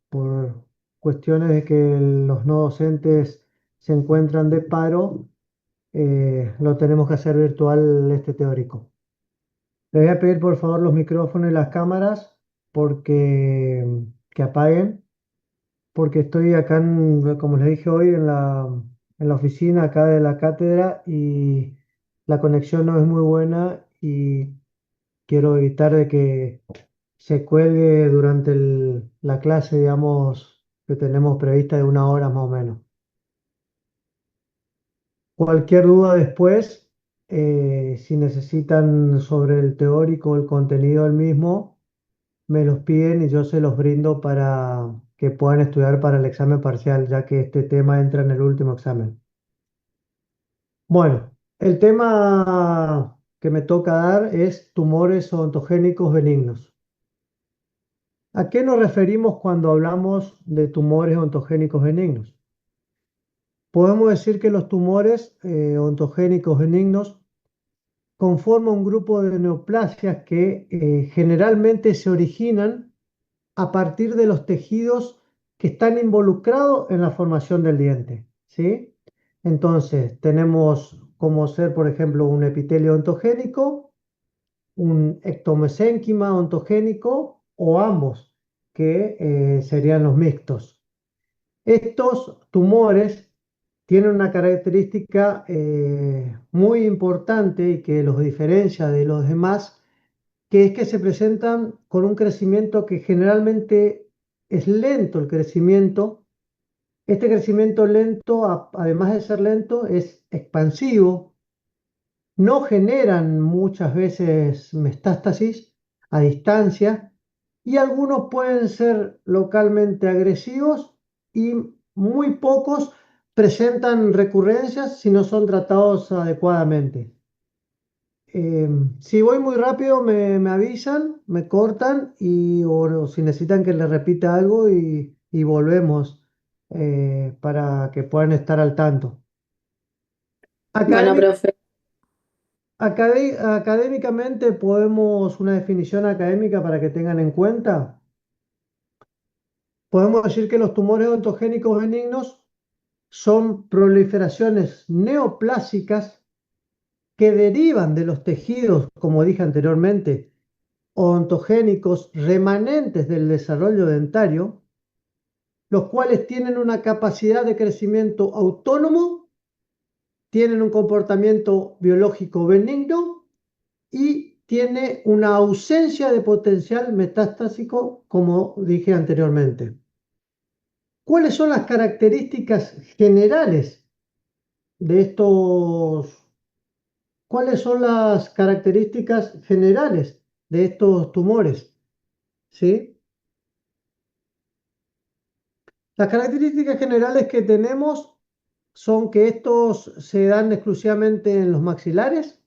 por cuestiones de que los no docentes se encuentran de paro, lo tenemos que hacer virtual este teórico. Le voy a pedir por favor los micrófonos y las cámaras porque que apaguen, porque estoy acá, como les dije hoy, en la oficina acá de la cátedra y la conexión no es muy buena y quiero evitar de que se cuelgue durante la clase, digamos, que tenemos prevista de 1 hora más o menos. Cualquier duda después, si necesitan sobre el teórico o el contenido del mismo, me los piden y yo se los brindo para que puedan estudiar para el examen parcial, ya que este tema entra en el último examen. Bueno, el tema que me toca dar es tumores odontogénicos benignos. ¿A qué nos referimos cuando hablamos de tumores odontogénicos benignos? Podemos decir que los tumores odontogénicos benignos conforman un grupo de neoplasias que generalmente se originan a partir de los tejidos que están involucrados en la formación del diente, ¿sí? Entonces, tenemos como ser, por ejemplo, un epitelio ontogénico, un ectomesénquima ontogénico o ambos, que serían los mixtos. Estos tumores tienen una característica muy importante y que los diferencia de los demás, que es que se presentan con un crecimiento que generalmente es lento el crecimiento. Este crecimiento lento, además de ser lento, es expansivo, no generan muchas veces metástasis a distancia y algunos pueden ser localmente agresivos y muy pocos presentan recurrencias si no son tratados adecuadamente. Si voy muy rápido me avisan, me cortan y o si necesitan que les repita algo y volvemos para que puedan estar al tanto. Bueno, Académic- profe, Académicamente podemos, una definición académica para que tengan en cuenta, podemos decir que los tumores odontogénicos benignos son proliferaciones neoplásicas que derivan de los tejidos, como dije anteriormente, odontogénicos remanentes del desarrollo dentario, los cuales tienen una capacidad de crecimiento autónomo, tienen un comportamiento biológico benigno y tiene una ausencia de potencial metastásico, como dije anteriormente. ¿Cuáles son las características generales de estos? ¿Cuáles son las características generales de estos tumores? ¿Sí? Las características generales que tenemos son que estos se dan exclusivamente en los maxilares,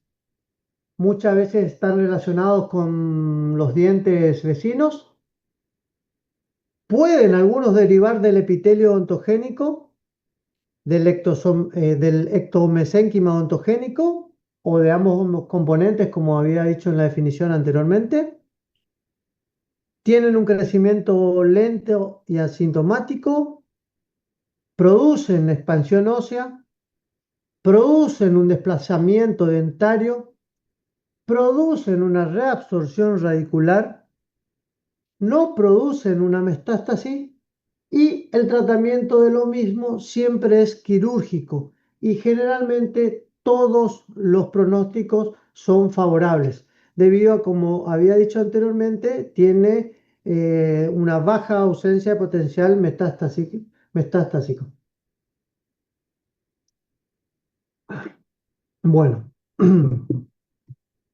muchas veces están relacionados con los dientes vecinos. Pueden algunos derivar del epitelio ontogénico, del ectomesénquima ontogénico o de ambos componentes, como había dicho en la definición anteriormente. Tienen un crecimiento lento y asintomático, producen expansión ósea, producen un desplazamiento dentario, producen una reabsorción radicular, no producen una metástasis y el tratamiento de lo mismo siempre es quirúrgico y generalmente todos los pronósticos son favorables, debido a, como había dicho anteriormente, tiene una baja ausencia de potencial metastásico. Bueno,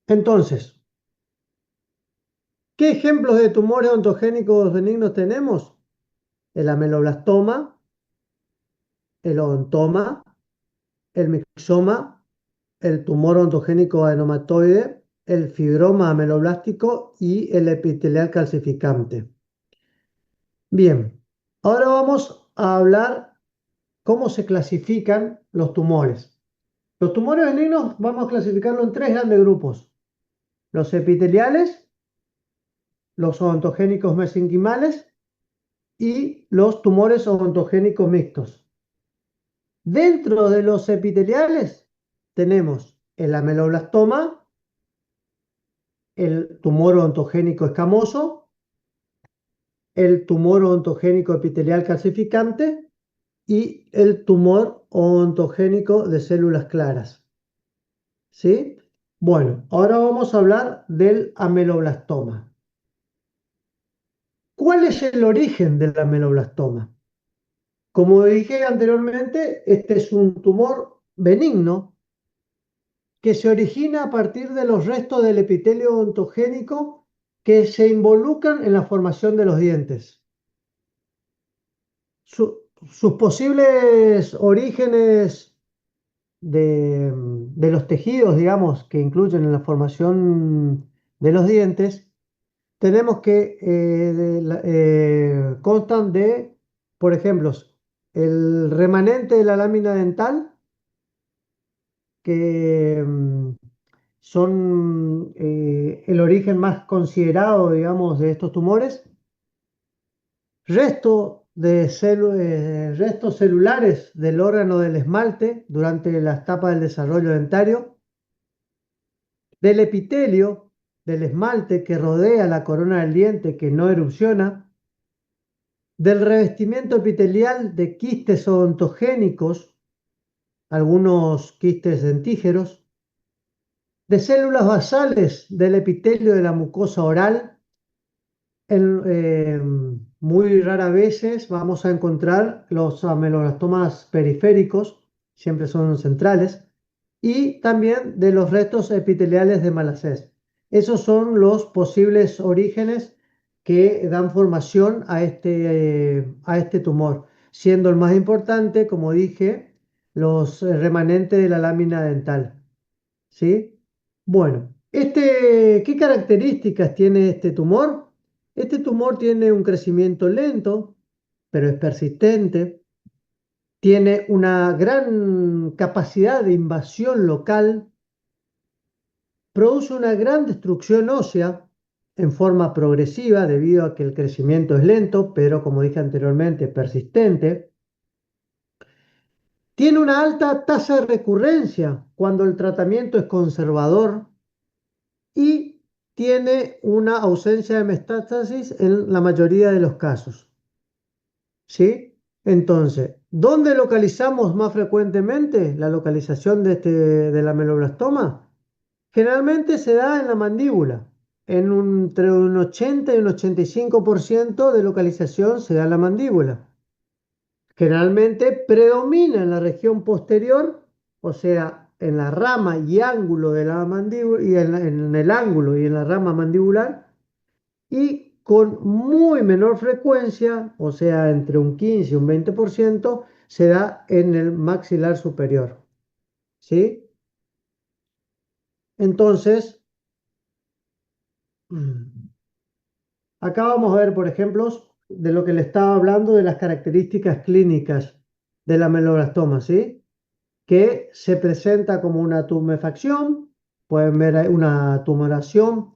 entonces, ¿qué ejemplos de tumores ontogénicos benignos tenemos? El ameloblastoma, el odontoma, el mixoma, el tumor ontogénico adenomatoide, el fibroma ameloblástico y el epitelial calcificante. Bien, ahora vamos a hablar cómo se clasifican los tumores. Los tumores benignos vamos a clasificarlos en tres grandes grupos: los epiteliales, los odontogénicos mesenquimales y los tumores odontogénicos mixtos. Dentro de los epiteliales tenemos el ameloblastoma, el tumor odontogénico escamoso, el tumor odontogénico epitelial calcificante y el tumor odontogénico de células claras. ¿Sí? Bueno, ahora vamos a hablar del ameloblastoma. ¿Cuál es el origen del ameloblastoma? Como dije anteriormente, este es un tumor benigno que se origina a partir de los restos del epitelio odontogénico que se involucran en la formación de los dientes. Sus posibles orígenes de los tejidos, digamos, que incluyen en la formación de los dientes, tenemos que constan de, por ejemplo, el remanente de la lámina dental, que son el origen más considerado, digamos, de estos tumores, restos celulares del órgano del esmalte durante la etapa del desarrollo dentario, del epitelio del esmalte que rodea la corona del diente que no erupciona, del revestimiento epitelial de quistes odontogénicos, algunos quistes dentígeros, de células basales del epitelio de la mucosa oral. Muy raras veces vamos a encontrar los ameloblastomas periféricos, siempre son centrales, y también de los restos epiteliales de Malacés. Esos son los posibles orígenes que dan formación a este tumor, siendo el más importante, como dije, los remanentes de la lámina dental. ¿Sí? Bueno, ¿qué características tiene este tumor? Este tumor tiene un crecimiento lento, pero es persistente. Tiene una gran capacidad de invasión local. Produce una gran destrucción ósea en forma progresiva debido a que el crecimiento es lento, pero como dije anteriormente, persistente. Tiene una alta tasa de recurrencia cuando el tratamiento es conservador y tiene una ausencia de metástasis en la mayoría de los casos. ¿Sí? Entonces, ¿dónde localizamos más frecuentemente la localización del ameloblastoma? Generalmente se da en la mandíbula. Entre un 80 y un 85% de localización se da en la mandíbula. Generalmente predomina en la región posterior, o sea, en la rama y ángulo de la mandíbula, y en el ángulo y en la rama mandibular, y con muy menor frecuencia, o sea, entre un 15 y un 20%, se da en el maxilar superior. ¿Sí? Entonces, acá vamos a ver, por ejemplo, de lo que le estaba hablando de las características clínicas del ameloblastoma, ¿sí? Que se presenta como una tumefacción, pueden ver ahí una tumoración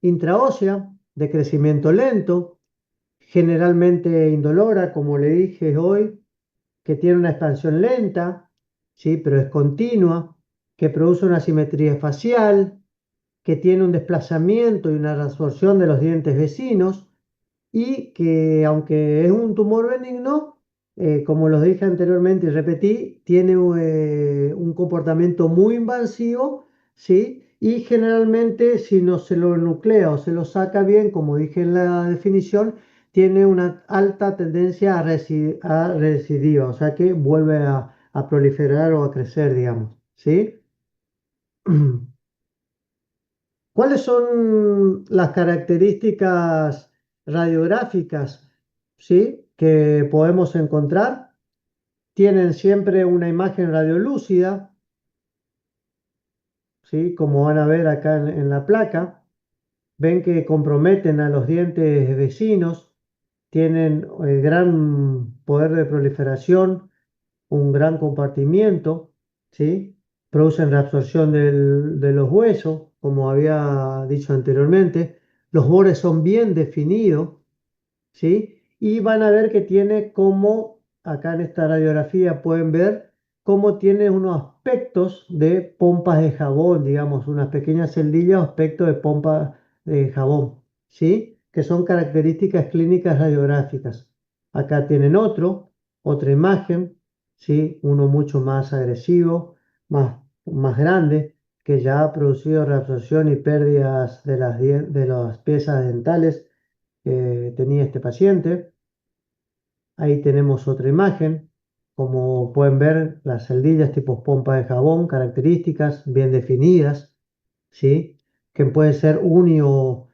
intraósea de crecimiento lento, generalmente indolora, como le dije hoy, que tiene una expansión lenta, ¿sí? Pero es continua, que produce una simetría facial, que tiene un desplazamiento y una reabsorción de los dientes vecinos, y que aunque es un tumor benigno, como los dije anteriormente y repetí, tiene un comportamiento muy invasivo, ¿sí? Y generalmente si no se lo nuclea o se lo saca bien, como dije en la definición, tiene una alta tendencia a recidiva, o sea que vuelve a proliferar o a crecer, digamos, ¿sí? ¿Cuáles son las características radiográficas, sí, que podemos encontrar? Tienen siempre una imagen radiolúcida, ¿sí? Como van a ver acá en la placa. Ven que comprometen a los dientes vecinos, tienen gran poder de proliferación, un gran compartimiento, ¿sí? Producen reabsorción de los huesos, como había dicho anteriormente. Los bordes son bien definidos, ¿sí? y van a ver que tiene como, acá en esta radiografía pueden ver cómo tiene unos aspectos de pompas de jabón, digamos, unas pequeñas celdillas o aspectos de pompa de jabón, ¿sí? Que son características clínicas radiográficas. Acá tienen otra imagen, ¿sí? Uno mucho más agresivo, más grande, que ya ha producido reabsorción y pérdidas de las piezas dentales que tenía este paciente. Ahí tenemos otra imagen. Como pueden ver, las celdillas tipo pompa de jabón, características bien definidas, ¿sí? Que pueden ser uni o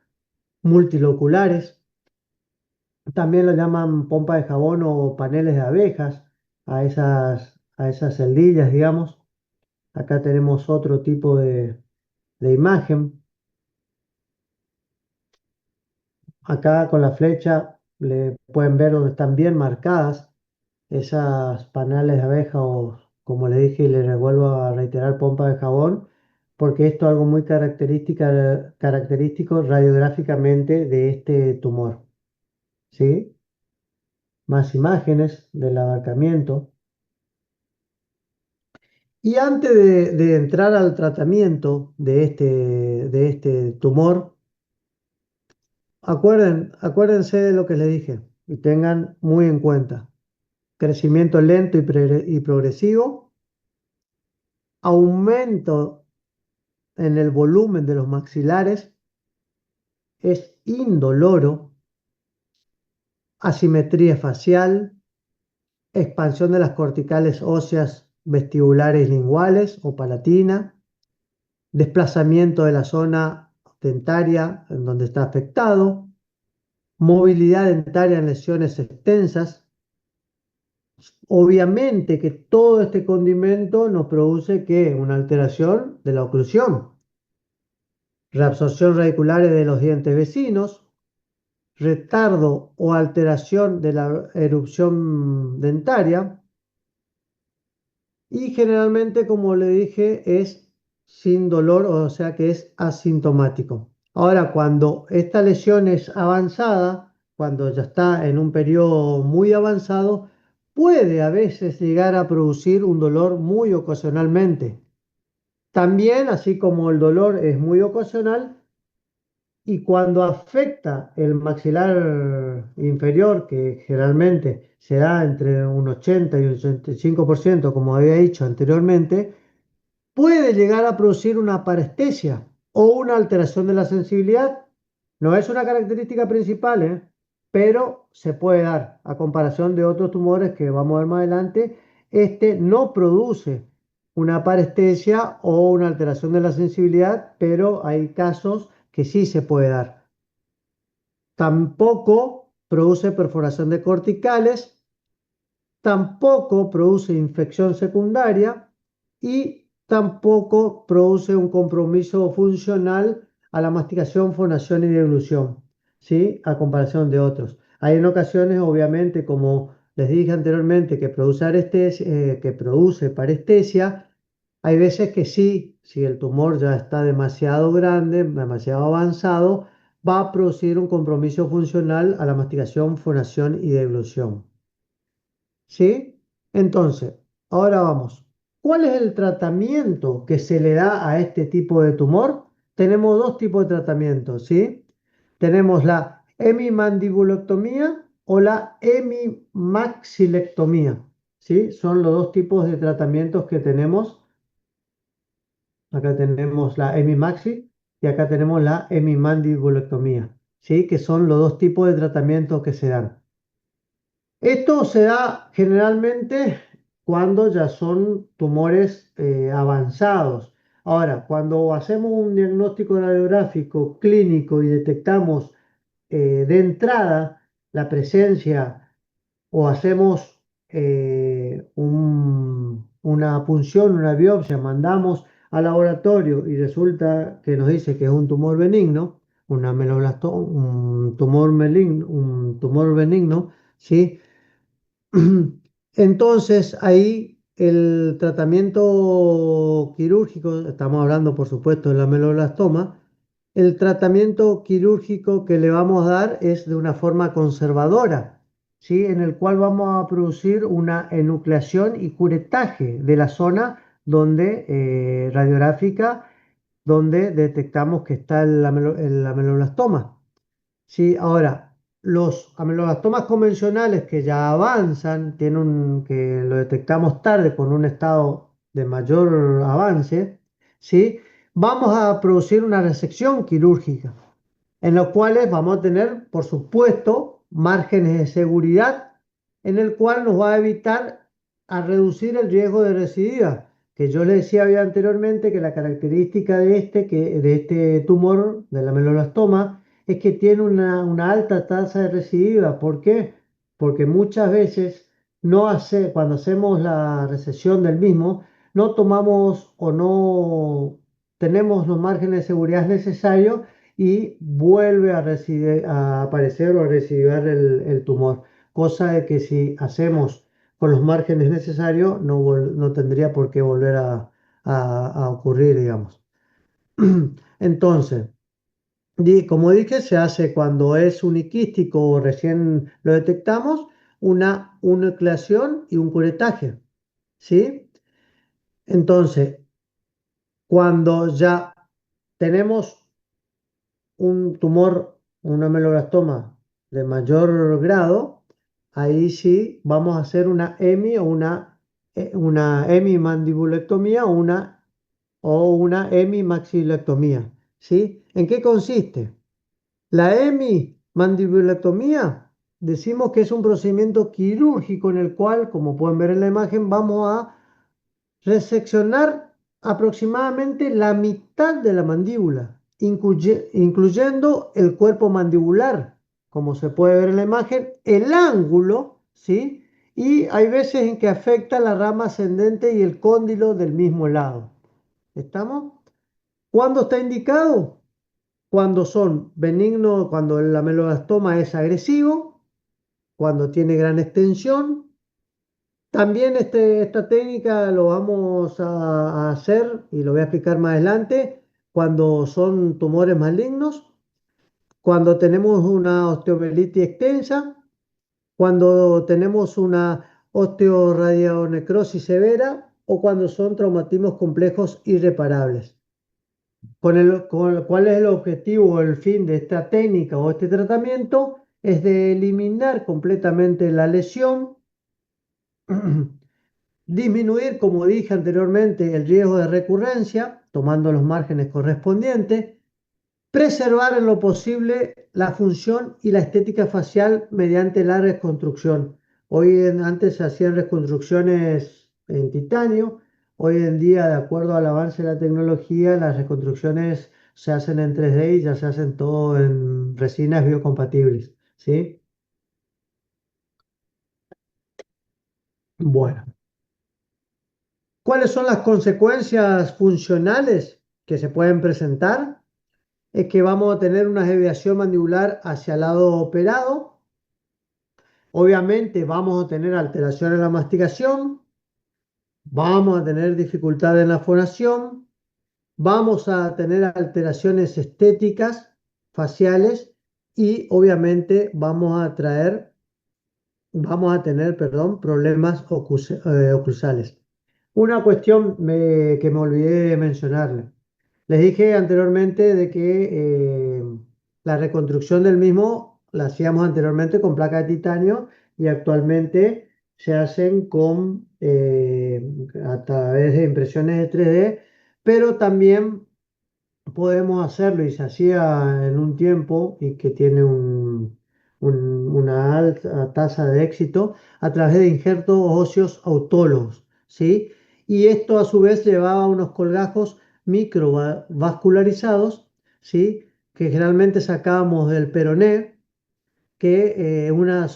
multiloculares. También lo llaman pompa de jabón o paneles de abejas a esas celdillas, digamos. Acá tenemos otro tipo de imagen. Acá con la flecha le pueden ver donde están bien marcadas esas panales de abeja o, como le dije y le vuelvo a reiterar, pompa de jabón, porque esto es algo muy característico radiográficamente de este tumor. ¿Sí? Más imágenes del abarcamiento. Y antes de entrar al tratamiento de este tumor, acuérdense de lo que les dije y tengan muy en cuenta. Crecimiento lento y progresivo, aumento en el volumen de los maxilares, es indoloro, asimetría facial, expansión de las corticales óseas vestibulares linguales o palatina, desplazamiento de la zona dentaria en donde está afectado, movilidad dentaria en lesiones extensas. Obviamente que todo este condimento nos produce ¿qué? Una alteración de la oclusión, reabsorción radicular de los dientes vecinos, retardo o alteración de la erupción dentaria y generalmente, como le dije, es sin dolor, o sea que es asintomático. Ahora, cuando esta lesión es avanzada, cuando ya está en un periodo muy avanzado, puede a veces llegar a producir un dolor muy ocasionalmente. También, así como el dolor es muy ocasional, y cuando afecta el maxilar inferior, que generalmente se da entre un 80 y un 85%, como había dicho anteriormente, puede llegar a producir una parestesia o una alteración de la sensibilidad. No es una característica principal, pero se puede dar. A comparación de otros tumores que vamos a ver más adelante, este no produce una parestesia o una alteración de la sensibilidad, pero hay casos que sí se puede dar. Tampoco produce perforación de corticales, tampoco produce infección secundaria y tampoco produce un compromiso funcional a la masticación, fonación y deglución, ¿sí? A comparación de otros. Hay en ocasiones, obviamente, como les dije anteriormente, que produce parestesia. Hay veces que sí, si el tumor ya está demasiado grande, demasiado avanzado, va a producir un compromiso funcional a la masticación, fonación y deglución. ¿Sí? Entonces, ahora vamos. ¿Cuál es el tratamiento que se le da a este tipo de tumor? Tenemos dos tipos de tratamientos, ¿sí? Tenemos la hemimandibulectomía o la hemimaxilectomía, ¿sí? Son los dos tipos de tratamientos que tenemos. Acá tenemos la hemimaxi y acá tenemos la hemimandibulectomía, ¿sí? Que son los dos tipos de tratamientos que se dan. Esto se da generalmente cuando ya son tumores avanzados. Ahora, cuando hacemos un diagnóstico radiográfico clínico y detectamos de entrada la presencia o hacemos una punción, una biopsia, mandamos al laboratorio y resulta que nos dice que es un tumor benigno, un tumor benigno, ¿sí? Entonces, ahí el tratamiento quirúrgico, estamos hablando por supuesto de la meloblastoma, el tratamiento quirúrgico que le vamos a dar es de una forma conservadora, ¿sí? En el cual vamos a producir una enucleación y curetaje de la zona donde, radiográfica, donde detectamos que está el ameloblastoma. Sí, ahora, los ameloblastomas convencionales que ya avanzan, que lo detectamos tarde con un estado de mayor avance, ¿sí? Vamos a producir una resección quirúrgica en los cuales vamos a tener, por supuesto, márgenes de seguridad, en el cual nos va a evitar a reducir el riesgo de recidiva, que yo le decía había anteriormente que la característica de este tumor, del ameloblastoma, es que tiene una alta tasa de recidiva. ¿Por qué? Porque muchas veces cuando hacemos la resección del mismo, no tomamos o no tenemos los márgenes de seguridad necesarios y vuelve a aparecer o a recidir el tumor. Cosa de que si hacemos con los márgenes necesarios, no tendría por qué volver a ocurrir, digamos. Entonces, como dije, se hace cuando es uniquístico o recién lo detectamos, una nucleación y un curetaje, ¿sí? Entonces, cuando ya tenemos un tumor, un ameloblastoma de mayor grado, ahí sí vamos a hacer una hemi o una hemimandibulectomía o una hemimaxilectomía, ¿sí? ¿En qué consiste? La hemimandibulectomía decimos que es un procedimiento quirúrgico en el cual, como pueden ver en la imagen, vamos a reseccionar aproximadamente la mitad de la mandíbula, incluyendo el cuerpo mandibular, como se puede ver en la imagen, el ángulo, ¿sí? Y hay veces en que afecta la rama ascendente y el cóndilo del mismo lado. ¿Estamos? ¿Cuándo está indicado? Cuando son benignos, cuando el ameloblastoma es agresivo, cuando tiene gran extensión. También esta técnica lo vamos a hacer y lo voy a explicar más adelante cuando son tumores malignos, cuando tenemos una osteomielitis extensa, cuando tenemos una osteoradionecrosis severa o cuando son traumatismos complejos irreparables. ¿Cuál es el objetivo o el fin de esta técnica o este tratamiento? Es de eliminar completamente la lesión. Disminuir, como dije anteriormente, el riesgo de recurrencia, tomando los márgenes correspondientes. Preservar en lo posible la función y la estética facial mediante la reconstrucción. Antes se hacían reconstrucciones en titanio. Hoy en día, de acuerdo al avance de la tecnología, las reconstrucciones se hacen en 3D y ya se hacen todo en resinas biocompatibles. ¿Sí? Bueno. ¿Cuáles son las consecuencias funcionales que se pueden presentar? Es que vamos a tener una desviación mandibular hacia el lado operado. Obviamente vamos a tener alteración en la masticación, vamos a tener dificultad en la fonación, vamos a tener alteraciones estéticas faciales y obviamente vamos a tener, perdón, problemas oclusales. Una cuestión que me olvidé de mencionarle. Les dije anteriormente de que la reconstrucción del mismo la hacíamos anteriormente con placa de titanio y actualmente se hacen a través de impresiones de 3D, pero también podemos hacerlo y se hacía en un tiempo y que tiene una alta tasa de éxito a través de injertos óseos autólogos, ¿sí? Y esto a su vez llevaba a unos colgajos microvascularizados, ¿sí? Que generalmente sacábamos del peroné, que una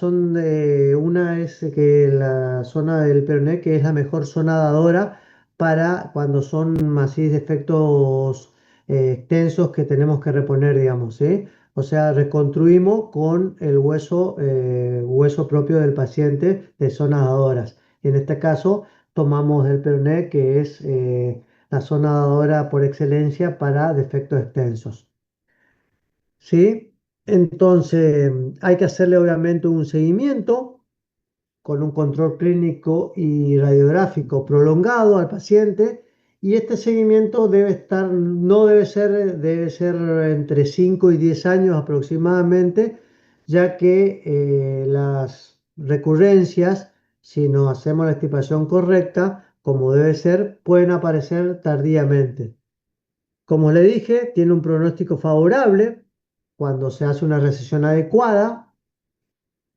es que la zona del peroné, que es la mejor zona dadora para cuando son así defectos extensos que tenemos que reponer, digamos, ¿sí? O sea, reconstruimos con el hueso propio del paciente de zonas dadoras. Y en este caso, tomamos el peroné, que es la zona dadora por excelencia para defectos extensos. ¿Sí? Entonces, hay que hacerle obviamente un seguimiento con un control clínico y radiográfico prolongado al paciente y este seguimiento debe estar, no debe ser, debe ser entre 5 y 10 años aproximadamente, ya que las recurrencias, si no hacemos la estipación correcta, como debe ser, pueden aparecer tardíamente. Como le dije, tiene un pronóstico favorable cuando se hace una recesión adecuada.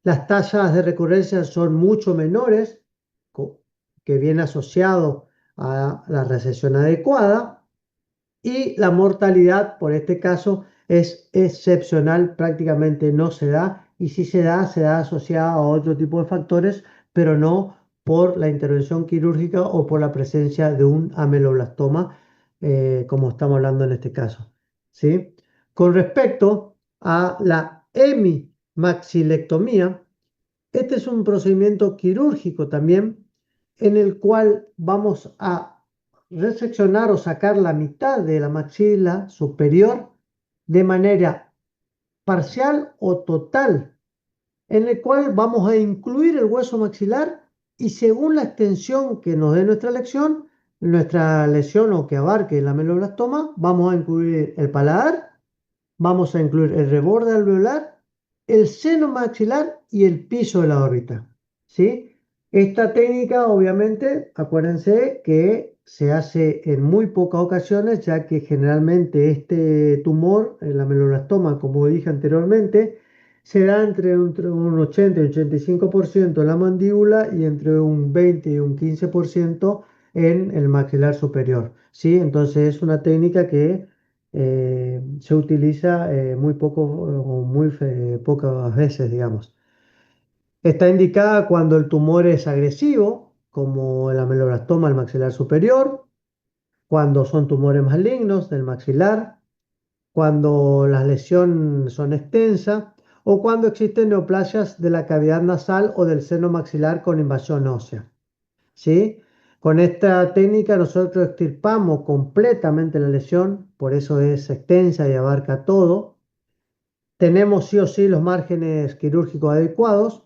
Las tasas de recurrencia son mucho menores, que viene asociado a la recesión adecuada, y la mortalidad, por este caso, es excepcional, prácticamente no se da, y si se da asociada a otro tipo de factores, pero no por la intervención quirúrgica o por la presencia de un ameloblastoma, como estamos hablando en este caso. ¿Sí? Con respecto a la hemimaxilectomía, este es un procedimiento quirúrgico también en el cual vamos a reseccionar o sacar la mitad de la maxila superior de manera parcial o total, en el cual vamos a incluir el hueso maxilar y según la extensión que nos dé nuestra lesión o que abarque la ameloblastoma, vamos a incluir el paladar, vamos a incluir el reborde alveolar, el seno maxilar y el piso de la órbita. ¿Sí? Esta técnica, obviamente, acuérdense que se hace en muy pocas ocasiones, ya que generalmente este tumor, el ameloblastoma, como dije anteriormente, se da entre un 80 y un 85% en la mandíbula y entre un 20 y un 15% en el maxilar superior. ¿Sí? Entonces es una técnica que se utiliza muy poco o muy pocas veces, digamos. Está indicada cuando el tumor es agresivo, como el ameloblastoma del maxilar superior, cuando son tumores malignos del maxilar, cuando las lesiones son extensas o cuando existen neoplasias de la cavidad nasal o del seno maxilar con invasión ósea. ¿Sí? Con esta técnica nosotros extirpamos completamente la lesión, por eso es extensa y abarca todo. Tenemos sí o sí los márgenes quirúrgicos adecuados,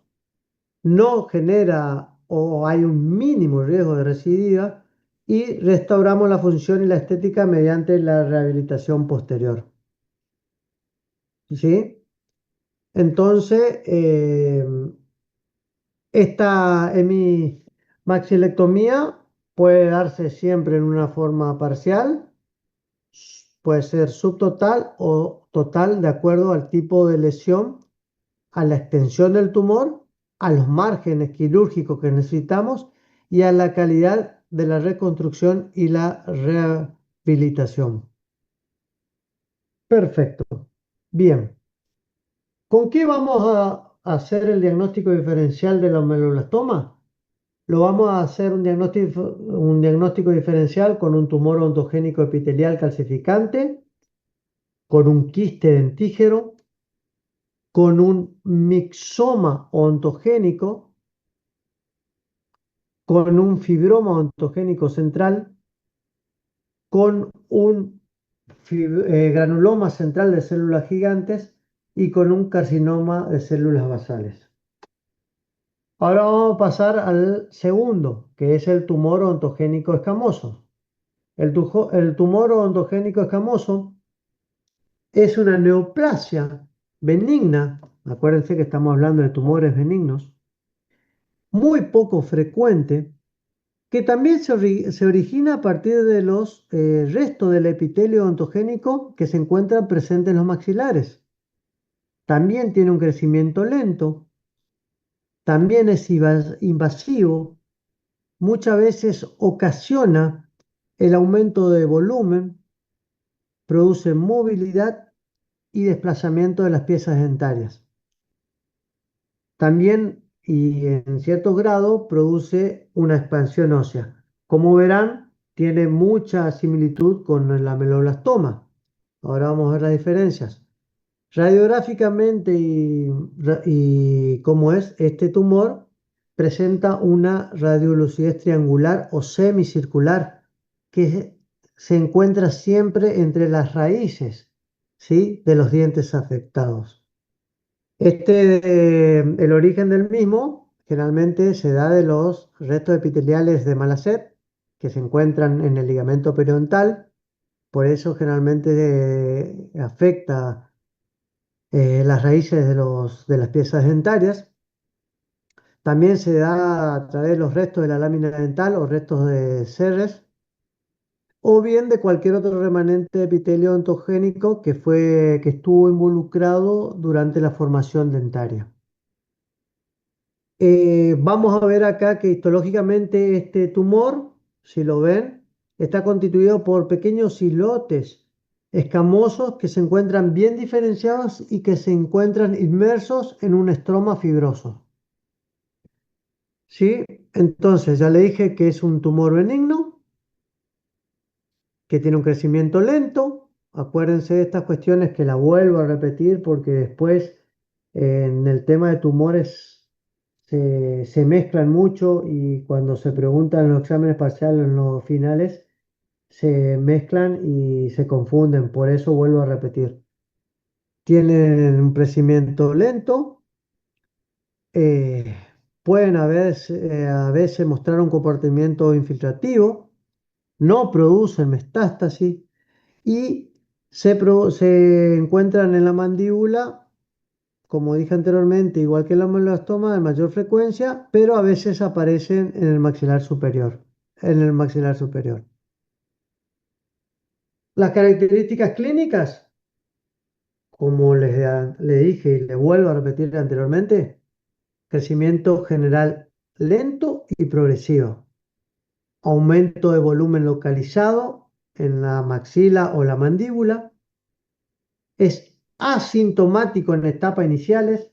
no genera o hay un mínimo riesgo de recidiva y restauramos la función y la estética mediante la rehabilitación posterior. ¿Sí? Entonces, esta hemimaxilectomía puede darse siempre en una forma parcial, puede ser subtotal o total de acuerdo al tipo de lesión, a la extensión del tumor, a los márgenes quirúrgicos que necesitamos y a la calidad de la reconstrucción y la rehabilitación. Perfecto. Bien. ¿Con qué vamos a hacer el diagnóstico diferencial de la meloblastoma? Lo vamos a hacer un diagnóstico diferencial con un tumor ontogénico epitelial calcificante, con un quiste dentígero, con un mixoma ontogénico, con un fibroma ontogénico central, con un granuloma central de células gigantes y con un carcinoma de células basales. Ahora vamos a pasar al segundo, que es el tumor ontogénico escamoso. El tumor ontogénico escamoso es una neoplasia benigna, acuérdense que estamos hablando de tumores benignos, muy poco frecuente, que también se origina a partir de los restos del epitelio ontogénico que se encuentran presentes en los maxilares. También tiene un crecimiento lento, también es invasivo, muchas veces ocasiona el aumento de volumen, produce movilidad y desplazamiento de las piezas dentarias. También y en cierto grado produce una expansión ósea. Como verán, tiene mucha similitud con el ameloblastoma. Ahora vamos a ver las diferencias. Radiográficamente y cómo es, este tumor presenta una radiolucidez triangular o semicircular que se encuentra siempre entre las raíces, ¿sí?, de los dientes afectados. El origen del mismo generalmente se da de los restos epiteliales de Malacet que se encuentran en el ligamento periodontal. Por eso generalmente afecta las raíces de las piezas dentarias. También se da a través de los restos de la lámina dental o restos de Serres, o bien de cualquier otro remanente de epitelio ontogénico que estuvo involucrado durante la formación dentaria. Vamos a ver acá que histológicamente este tumor, si lo ven, está constituido por pequeños islotes escamosos que se encuentran bien diferenciados y que se encuentran inmersos en un estroma fibroso. ¿Sí? Entonces, ya le dije que es un tumor benigno, que tiene un crecimiento lento. Acuérdense de estas cuestiones que la vuelvo a repetir porque después en el tema de tumores se mezclan mucho y cuando se preguntan en los exámenes parciales, en los finales, se mezclan y se confunden. Por eso vuelvo a repetir. Tienen un crecimiento lento, eh, pueden a veces mostrar un comportamiento infiltrativo, no producen metástasis y se encuentran en la mandíbula, como dije anteriormente, igual que la melanoma, de mayor frecuencia, pero a veces aparecen en el maxilar superior. En el maxilar superior. Las características clínicas, como le dije y le vuelvo a repetir anteriormente, crecimiento general lento y progresivo, aumento de volumen localizado en la maxila o la mandíbula, es asintomático en etapas iniciales,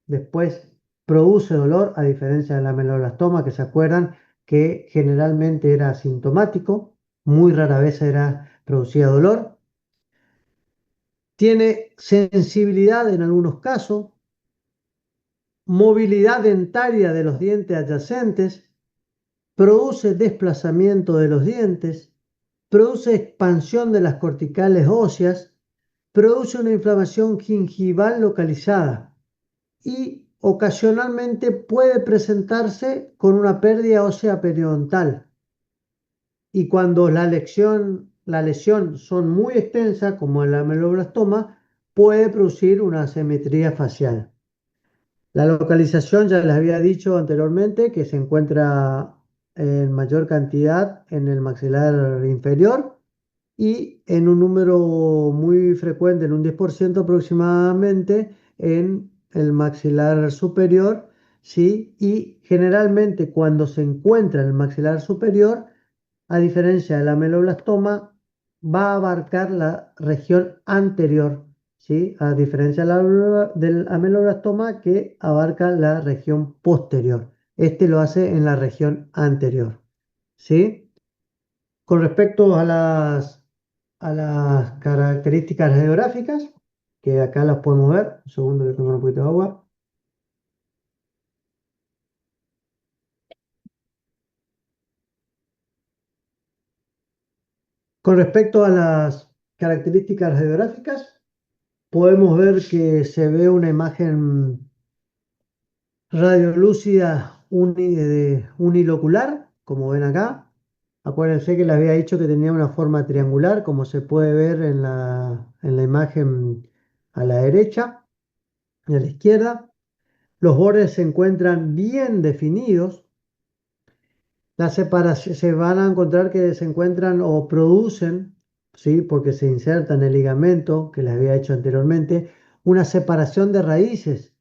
después produce dolor, a diferencia de la meloblastoma, que se acuerdan que generalmente era asintomático, muy rara vez producía dolor. Tiene sensibilidad en algunos casos, movilidad dentaria de los dientes adyacentes, produce desplazamiento de los dientes, produce expansión de las corticales óseas, produce una inflamación gingival localizada y ocasionalmente puede presentarse con una pérdida ósea periodontal. Y cuando la lesión son muy extensa, como el ameloblastoma, puede producir una asimetría facial. La localización ya les había dicho anteriormente que se encuentra en mayor cantidad en el maxilar inferior y en un número muy frecuente, en un 10% aproximadamente, en el maxilar superior, ¿sí? Y generalmente cuando se encuentra en el maxilar superior, a diferencia del ameloblastoma, va a abarcar la región anterior, ¿sí? A diferencia del ameloblastoma que abarca la región posterior. Este lo hace en la región anterior, ¿sí? Con respecto a las características geográficas, que acá las podemos ver, un segundo que tomo un poquito de agua. Con respecto a las características geográficas, podemos ver que se ve una imagen radiolúcida unilocular, como ven acá. Acuérdense que les había dicho que tenía una forma triangular, como se puede ver en la imagen a la derecha y a la izquierda. Los bordes se encuentran bien definidos. Las separaciones se van a encontrar que se encuentran o producen, ¿sí? Porque se inserta en el ligamento que les había hecho anteriormente, una separación de raíces,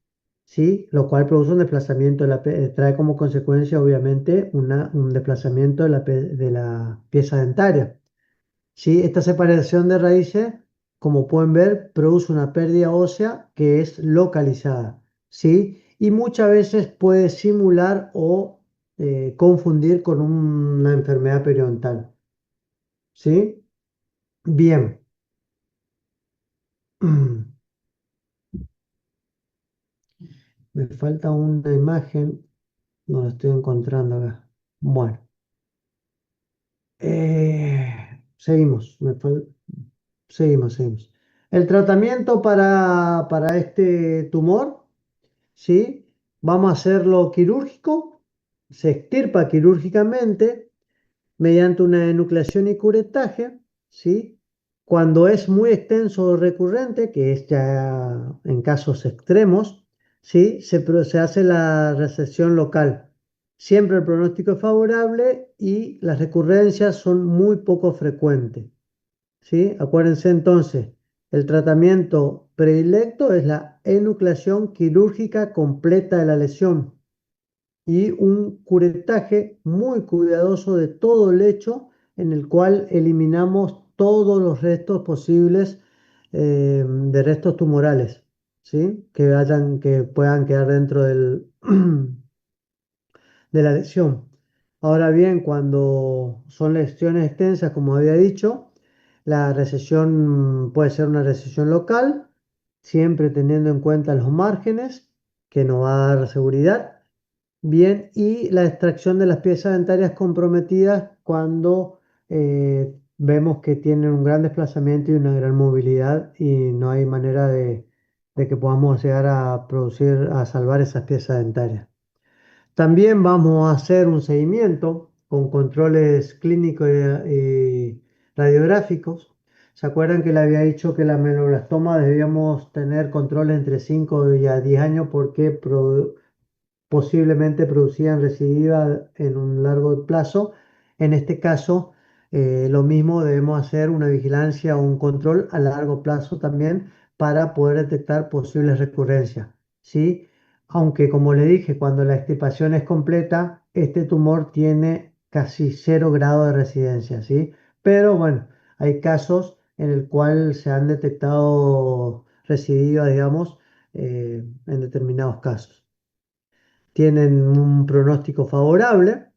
¿sí? Lo cual produce un desplazamiento trae como consecuencia, obviamente, un desplazamiento de la pieza dentaria. ¿Sí? Esta separación de raíces, como pueden ver, produce una pérdida ósea que es localizada, ¿sí? Y muchas veces puede simular o confundir con una enfermedad periodontal, ¿sí? Bien. Me falta una imagen, no la estoy encontrando acá. Bueno, seguimos, seguimos. El tratamiento para este tumor, ¿sí? Vamos a hacerlo quirúrgico, se extirpa quirúrgicamente mediante una enucleación y curetaje, ¿sí? Cuando es muy extenso o recurrente, que es ya en casos extremos, ¿sí? Se hace la resección local. Siempre el pronóstico es favorable y las recurrencias son muy poco frecuentes, ¿sí? Acuérdense entonces, el tratamiento predilecto es la enucleación quirúrgica completa de la lesión y un curetaje muy cuidadoso de todo el lecho en el cual eliminamos todos los restos posibles de restos tumorales, ¿sí? Que puedan quedar dentro de la lesión. Ahora bien, cuando son lesiones extensas, como había dicho, la recesión puede ser una recesión local, siempre teniendo en cuenta los márgenes, que nos va a dar seguridad. Bien, y la extracción de las piezas dentarias comprometidas cuando vemos que tienen un gran desplazamiento y una gran movilidad y no hay manera de que podamos llegar a producir, a salvar esas piezas dentarias. También vamos a hacer un seguimiento con controles clínicos y radiográficos. ¿Se acuerdan que le había dicho que la meloblastoma debíamos tener controles entre 5 y a 10 años porque posiblemente producían recidiva en un largo plazo? En este caso, lo mismo, debemos hacer una vigilancia o un control a largo plazo también para poder detectar posibles recurrencias, ¿sí? Aunque, como le dije, cuando la extirpación es completa, este tumor tiene casi 0 grado de residencia, ¿sí? Pero bueno, hay casos en el cual se han detectado recidivas, digamos, en determinados casos. Tienen un pronóstico favorable,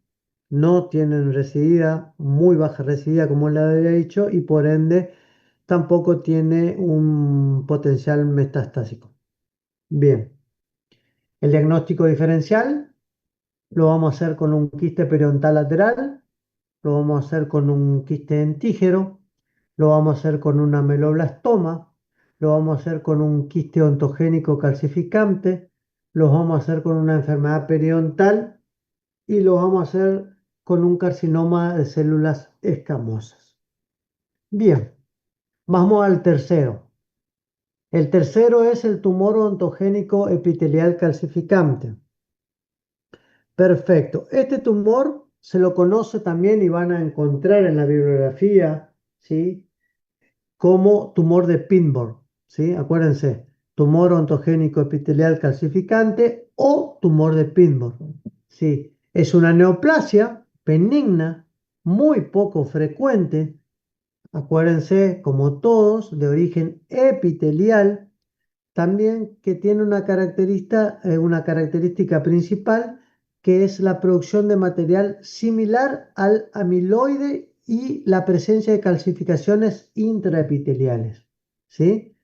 no tienen residuidad, muy baja residuidad como le había dicho, y por ende tampoco tiene un potencial metastásico. Bien, el diagnóstico diferencial lo vamos a hacer con un quiste periodontal lateral, lo vamos a hacer con un quiste dentígero, lo vamos a hacer con una meloblastoma, lo vamos a hacer con un quiste ontogénico calcificante, lo vamos a hacer con una enfermedad periodontal y lo vamos a hacer con un carcinoma de células escamosas. Bien, vamos al tercero. El tercero es el tumor ontogénico epitelial calcificante. Perfecto. Este tumor se lo conoce también y van a encontrar en la bibliografía, ¿sí? Como tumor de Pinborg, ¿sí? Acuérdense, tumor ontogénico epitelial calcificante o tumor de Pinborg, ¿sí? Es una neoplasia benigna, muy poco frecuente, acuérdense, como todos, de origen epitelial, también que tiene una característica principal que es la producción de material similar al amiloide y la presencia de calcificaciones intraepiteliales, ¿sí?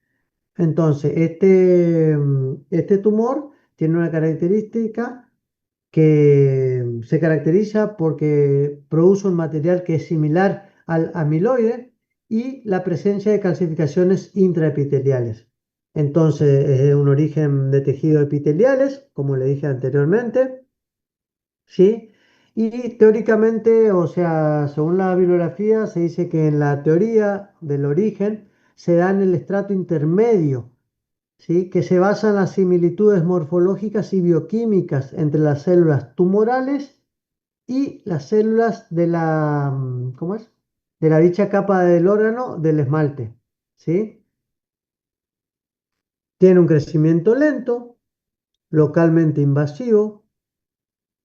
Entonces, este tumor tiene una característica que se caracteriza porque produce un material que es similar al amiloide y la presencia de calcificaciones intraepiteliales. Entonces, es de un origen de tejidos epiteliales, como le dije anteriormente, ¿sí? Y teóricamente, o sea, según la bibliografía, se dice que en la teoría del origen se da en el estrato intermedio, ¿sí? Que se basa en las similitudes morfológicas y bioquímicas entre las células tumorales y las células de la, ¿cómo es? De la dicha capa del órgano del esmalte, ¿sí? Tiene un crecimiento lento, localmente invasivo,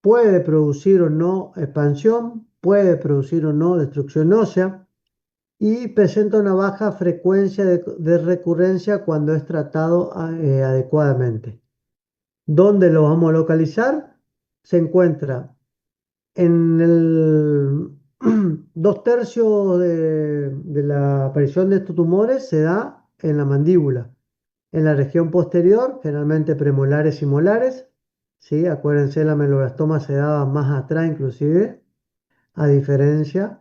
puede producir o no expansión, puede producir o no destrucción ósea y presenta una baja frecuencia de recurrencia cuando es tratado adecuadamente. ¿Dónde lo vamos a localizar? Se encuentra en el 2/3 de la aparición de estos tumores se da en la mandíbula, en la región posterior, generalmente premolares y molares, ¿sí? Acuérdense, la meloblastoma se daba más atrás inclusive, a diferencia.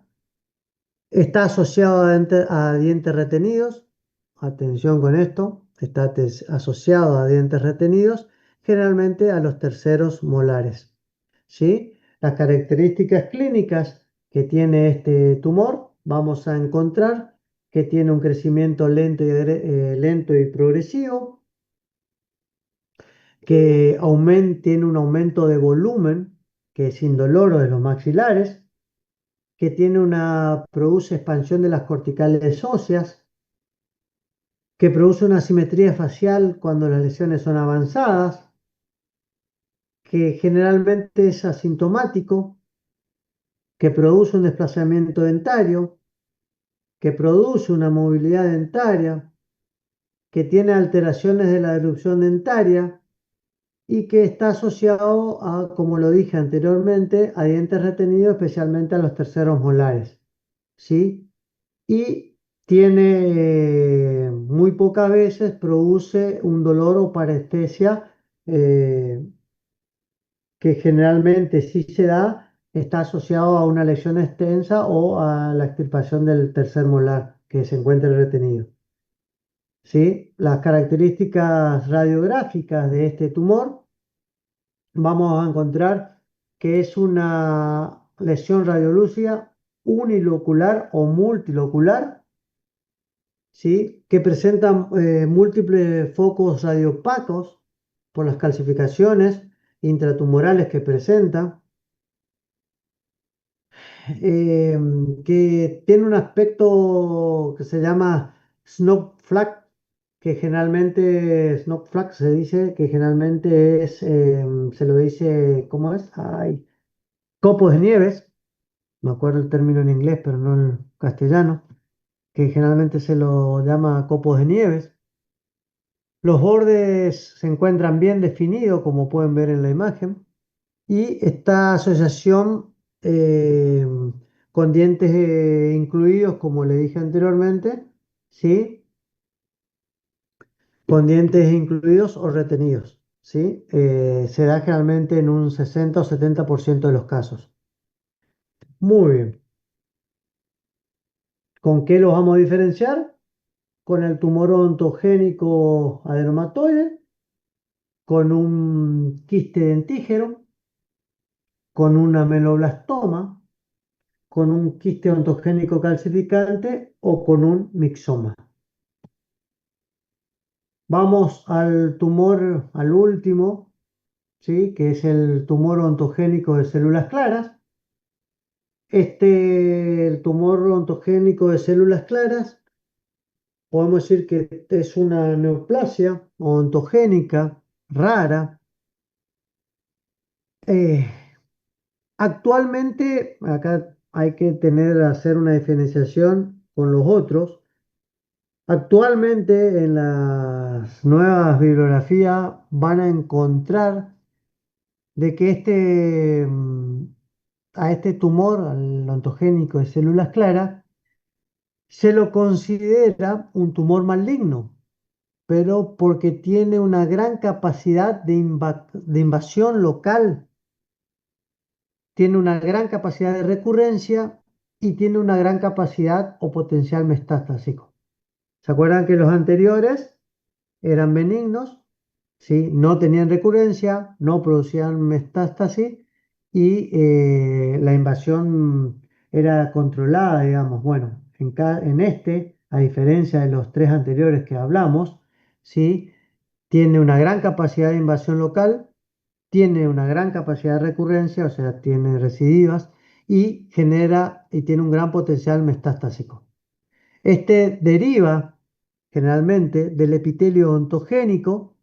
Está asociado a dientes retenidos, atención con esto, está asociado a dientes retenidos generalmente a los terceros molares. ¿Sí? Las características clínicas que tiene este tumor, vamos a encontrar que tiene un crecimiento lento y progresivo, que tiene un aumento de volumen, que es indoloro de los maxilares, que produce expansión de las corticales óseas, que produce una simetría facial cuando las lesiones son avanzadas, que generalmente es asintomático, que produce un desplazamiento dentario, que produce una movilidad dentaria, que tiene alteraciones de la erupción dentaria y que está asociado a, como lo dije anteriormente, a dientes retenidos, especialmente a los terceros molares, ¿sí? Y muy pocas veces produce un dolor o parestesia, que generalmente si se da, está asociado a una lesión extensa o a la extirpación del tercer molar que se encuentra retenido. ¿Sí? Las características radiográficas de este tumor, vamos a encontrar que es una lesión radiolúcida unilocular o multilocular, ¿sí? Que presenta múltiples focos radiopacos por las calcificaciones intratumorales que presenta, eh, que tiene un aspecto que se llama snowflake, snowflake se dice que generalmente se lo dice, ¿cómo es? Ay, copos de nieves, me acuerdo el término en inglés, pero no en castellano, que generalmente se lo llama copos de nieves. Los bordes se encuentran bien definidos, como pueden ver en la imagen. Y esta asociación, con dientes incluidos, como le dije anteriormente, ¿sí? Con dientes incluidos o retenidos, ¿sí? Se da generalmente en un 60 o 70% de los casos. Muy bien. ¿Con qué los vamos a diferenciar? Con el tumor ontogénico adenomatoide, con un quiste dentígero, con un ameloblastoma, con un quiste ontogénico calcificante o con un mixoma. Vamos al tumor, al último, ¿sí? Que es el tumor ontogénico de células claras. El tumor ontogénico de células claras, podemos decir que es una neoplasia ontogénica rara. Eh, Actualmente, acá hay que hacer una diferenciación con los otros. Actualmente en las nuevas bibliografías van a encontrar de que a este tumor, al ontogénico de células claras, se lo considera un tumor maligno, pero porque tiene una gran capacidad de invasión local, tiene una gran capacidad de recurrencia y tiene una gran capacidad o potencial metastásico. ¿Se acuerdan que los anteriores eran benignos? ¿Sí? No tenían recurrencia, no producían metástasis y la invasión era controlada, digamos. Bueno, en este, a diferencia de los tres anteriores que hablamos, ¿sí? Tiene una gran capacidad de invasión local, tiene una gran capacidad de recurrencia, o sea, tiene recidivas y tiene un gran potencial metastásico. Este deriva generalmente del epitelio ontogénico,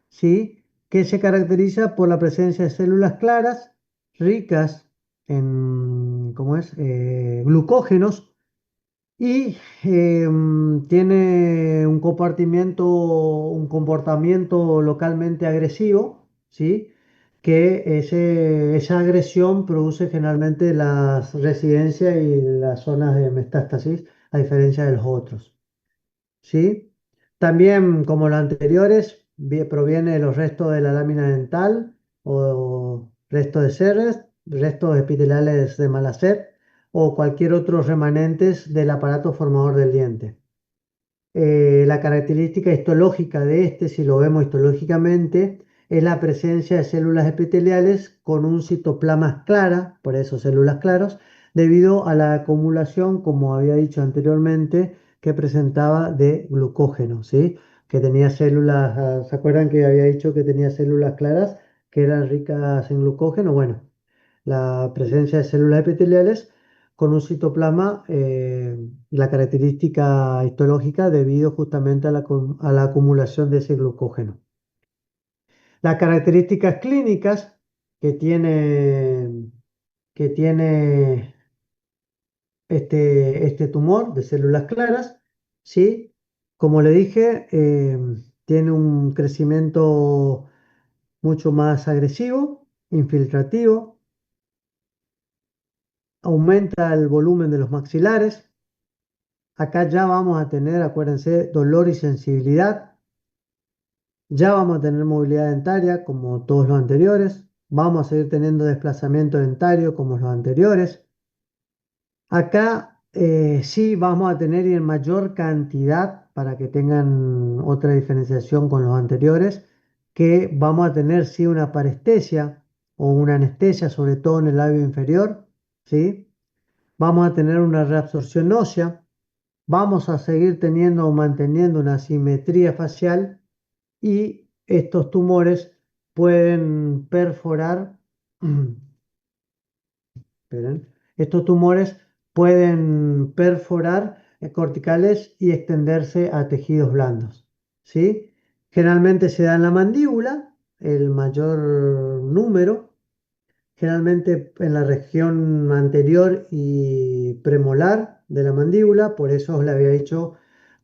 ¿sí? Que se caracteriza por la presencia de células claras ricas en, ¿cómo es? Glucógenos y tiene un comportamiento localmente agresivo, ¿sí? Que esa agresión produce generalmente las residencias y las zonas de metástasis, a diferencia de los otros. ¿Sí? También, como los anteriores, proviene de los restos de la lámina dental o restos de Serres, restos epiteliales de Malacet o cualquier otro remanentes del aparato formador del diente. La característica histológica de este, si lo vemos histológicamente, es la presencia de células epiteliales con un citoplasma clara, por eso células claros, debido a la acumulación, como había dicho anteriormente, que presentaba de glucógeno, ¿sí? Que tenía células, ¿se acuerdan que había dicho que tenía células claras que eran ricas en glucógeno? Bueno, la presencia de células epiteliales con un citoplasma, la característica histológica debido justamente a a la acumulación de ese glucógeno. Las características clínicas que tiene, que tiene este tumor de células claras, ¿sí? Como le dije, tiene un crecimiento mucho más agresivo, infiltrativo, aumenta el volumen de los maxilares. Acá ya vamos a tener, acuérdense, dolor y sensibilidad. Ya vamos a tener movilidad dentaria como todos los anteriores. Vamos a seguir teniendo desplazamiento dentario como los anteriores. Acá sí vamos a tener y en mayor cantidad para que tengan otra diferenciación con los anteriores, que vamos a tener sí una parestesia o una anestesia, sobre todo en el labio inferior, ¿sí? Vamos a tener una reabsorción ósea, vamos a seguir teniendo o manteniendo una simetría facial y estos tumores pueden perforar, esperen, estos tumores pueden perforar corticales y extenderse a tejidos blandos, ¿sí? Generalmente se da en la mandíbula, el mayor número, generalmente en la región anterior y premolar de la mandíbula, por eso os le había dicho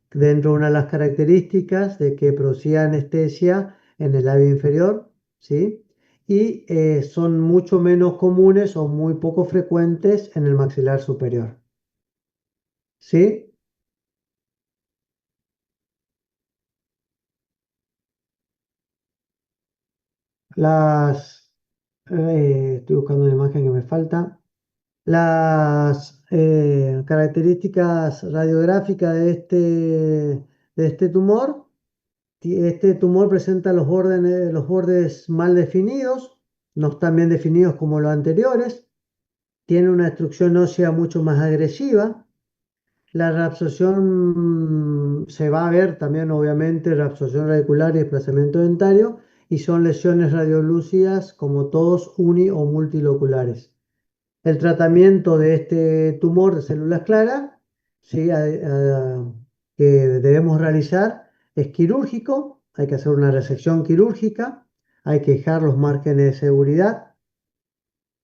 dentro de una de las características de que producía anestesia en el labio inferior, ¿sí? Y son mucho menos comunes o muy poco frecuentes en el maxilar superior, ¿sí? Las, estoy buscando una imagen que me falta. Las características radiográficas de este tumor. Este tumor presenta los bordes mal definidos, no están bien definidos como los anteriores, tiene una destrucción ósea mucho más agresiva. La reabsorción se va a ver también, obviamente, reabsorción radicular y desplazamiento dentario, y son lesiones radiolúcidas como todos uni o multiloculares. El tratamiento de este tumor de células claras, ¿sí? Que debemos realizar es quirúrgico, hay que hacer una resección quirúrgica, hay que dejar los márgenes de seguridad.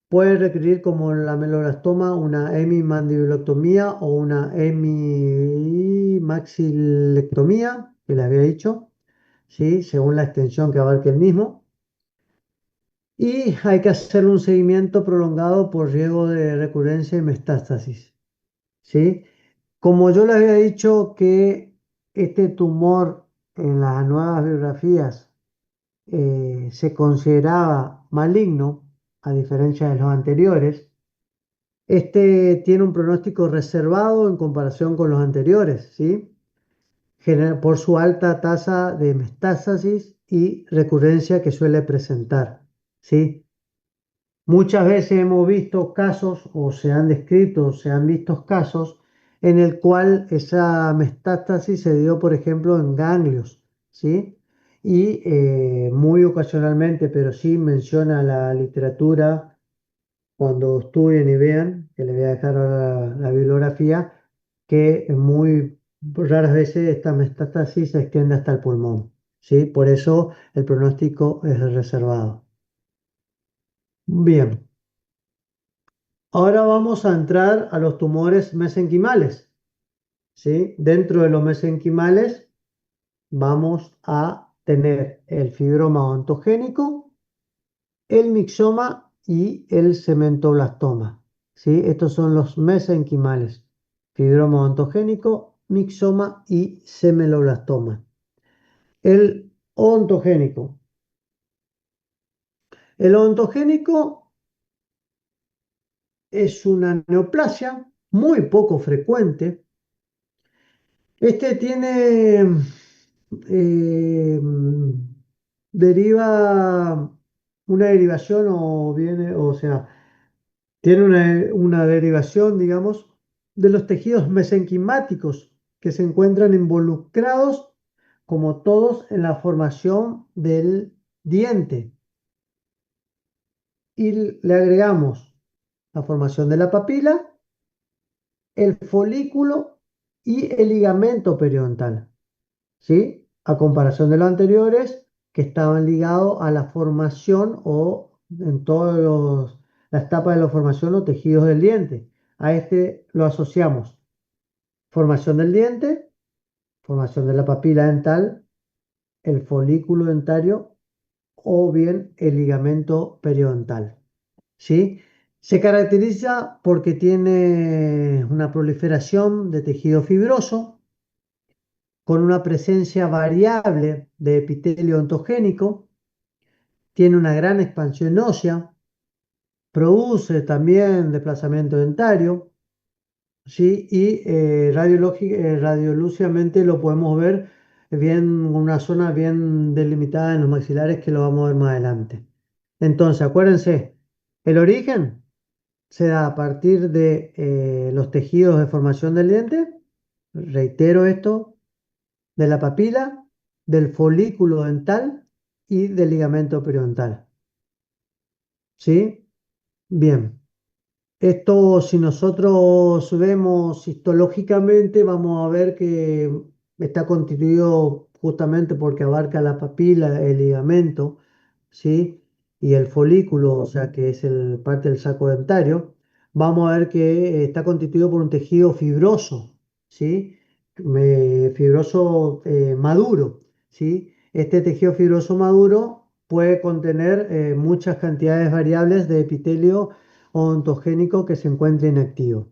Puede requerir como la meloblastoma una hemimandibulectomía o una hemimaxilectomía, que les había dicho, ¿sí? Según la extensión que abarque el mismo. Y hay que hacer un seguimiento prolongado por riesgo de recurrencia y metástasis, ¿sí? Como yo le había dicho que este tumor en las nuevas biografías se consideraba maligno, a diferencia de los anteriores, este tiene un pronóstico reservado en comparación con los anteriores, ¿sí? Por su alta tasa de metástasis y recurrencia que suele presentar, ¿sí? Muchas veces hemos visto casos, o se han descrito, se han visto casos en el cual esa metástasis se dio, por ejemplo, en ganglios, ¿sí? Y muy ocasionalmente, pero sí menciona la literatura, cuando estudien y vean, que les voy a dejar ahora la bibliografía, que muy raras veces esta metástasis se extiende hasta el pulmón, ¿sí? Por eso el pronóstico es reservado. Bien. Ahora vamos a entrar a los tumores mesenquimales, ¿sí? Dentro de los mesenquimales vamos a tener el fibroma ontogénico, el mixoma y el cementoblastoma, ¿sí? Estos son los mesenquimales, fibroma ontogénico, mixoma y cementoblastoma. El ontogénico. El ontogénico es una neoplasia muy poco frecuente. Este tiene deriva una derivación o viene, o sea, tiene una derivación, digamos, de los tejidos mesenquimáticos que se encuentran involucrados, como todos, en la formación del diente. Y le agregamos la formación de la papila, el folículo y el ligamento periodontal, ¿sí? A comparación de los anteriores, que estaban ligados a la formación o en todas las etapas de la formación o tejidos del diente. A este lo asociamos formación del diente, formación de la papila dental, el folículo dentario o bien el ligamento periodontal, ¿sí? Se caracteriza porque tiene una proliferación de tejido fibroso con una presencia variable de epitelio ontogénico, tiene una gran expansión ósea, produce también desplazamiento dentario, ¿sí? Y radiolúcidamente lo podemos ver bien, una zona bien delimitada en los maxilares que lo vamos a ver más adelante. Entonces, acuérdense, el origen se da a partir de los tejidos de formación del diente, reitero esto, de la papila, del folículo dental y del ligamento periodontal. ¿Sí? Bien. Esto, si nosotros vemos histológicamente, vamos a ver que está constituido justamente porque abarca la papila, el ligamento, ¿sí? Y el folículo, o sea, que es parte del saco dentario. Vamos a ver que está constituido por un tejido fibroso, ¿sí? Fibroso maduro, ¿sí? Este tejido fibroso maduro puede contener muchas cantidades variables de epitelio ontogénico que se encuentre inactivo,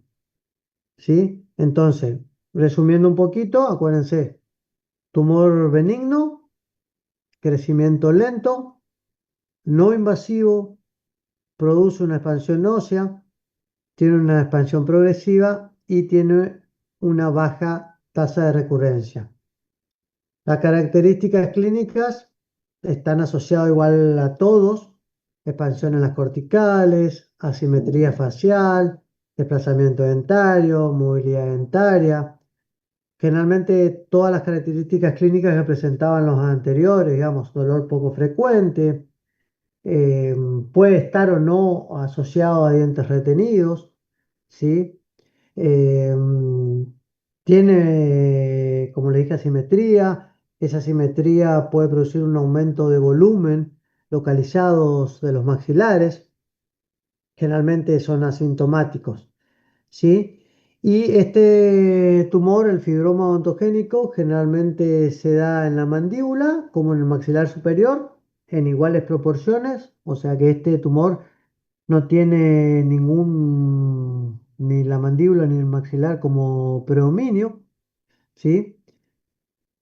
¿sí? Entonces, resumiendo un poquito, acuérdense, tumor benigno, crecimiento lento, no invasivo, produce una expansión ósea, tiene una expansión progresiva y tiene una baja tasa de recurrencia. Las características clínicas están asociadas igual a todos: expansión en las corticales, asimetría facial, desplazamiento dentario, movilidad dentaria. Generalmente todas las características clínicas que presentaban los anteriores, digamos, dolor poco frecuente, eh, puede estar o no asociado a dientes retenidos, ¿sí? Eh, tiene, como le dije, asimetría. Esa asimetría puede producir un aumento de volumen localizados de los maxilares. Generalmente son asintomáticos, ¿sí? Y este tumor, el fibroma odontogénico, generalmente se da en la mandíbula como en el maxilar superior en iguales proporciones, o sea que este tumor no tiene ni la mandíbula ni el maxilar como predominio, ¿sí?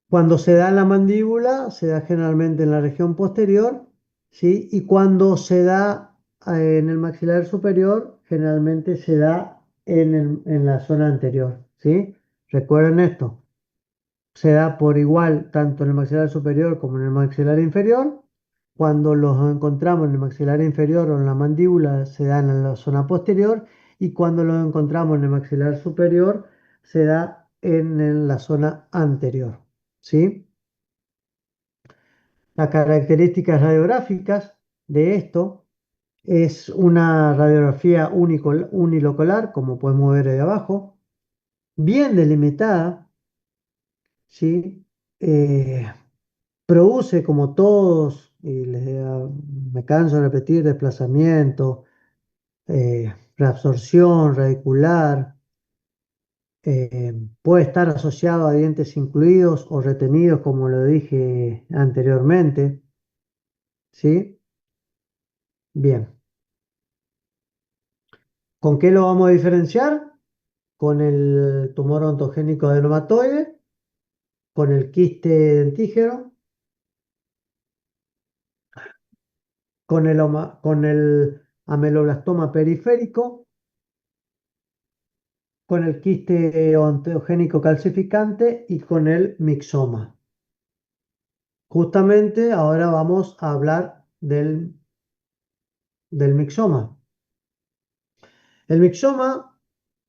Cuando se da en la mandíbula, se da generalmente en la región posterior, ¿sí? Y cuando se da en el maxilar superior, generalmente se da en la zona anterior, ¿sí? Recuerden esto, se da por igual tanto en el maxilar superior como en el maxilar inferior. Cuando los encontramos en el maxilar inferior o en la mandíbula, se dan en la zona posterior, y cuando los encontramos en el maxilar superior, se da en la zona anterior, ¿sí? Las características radiográficas de esto es una radiografía unilocular, como podemos ver ahí abajo, bien delimitada, ¿sí? Eh, Produce, como todos, y me canso de repetir, desplazamiento, reabsorción radicular, puede estar asociado a dientes incluidos o retenidos, como lo dije anteriormente, ¿sí? Bien, ¿con qué lo vamos a diferenciar? Con el tumor ontogénico adenomatoide, con el quiste dentígeno, con el ameloblastoma periférico, con el quiste ontogénico calcificante y con el mixoma. Justamente ahora vamos a hablar del mixoma. El mixoma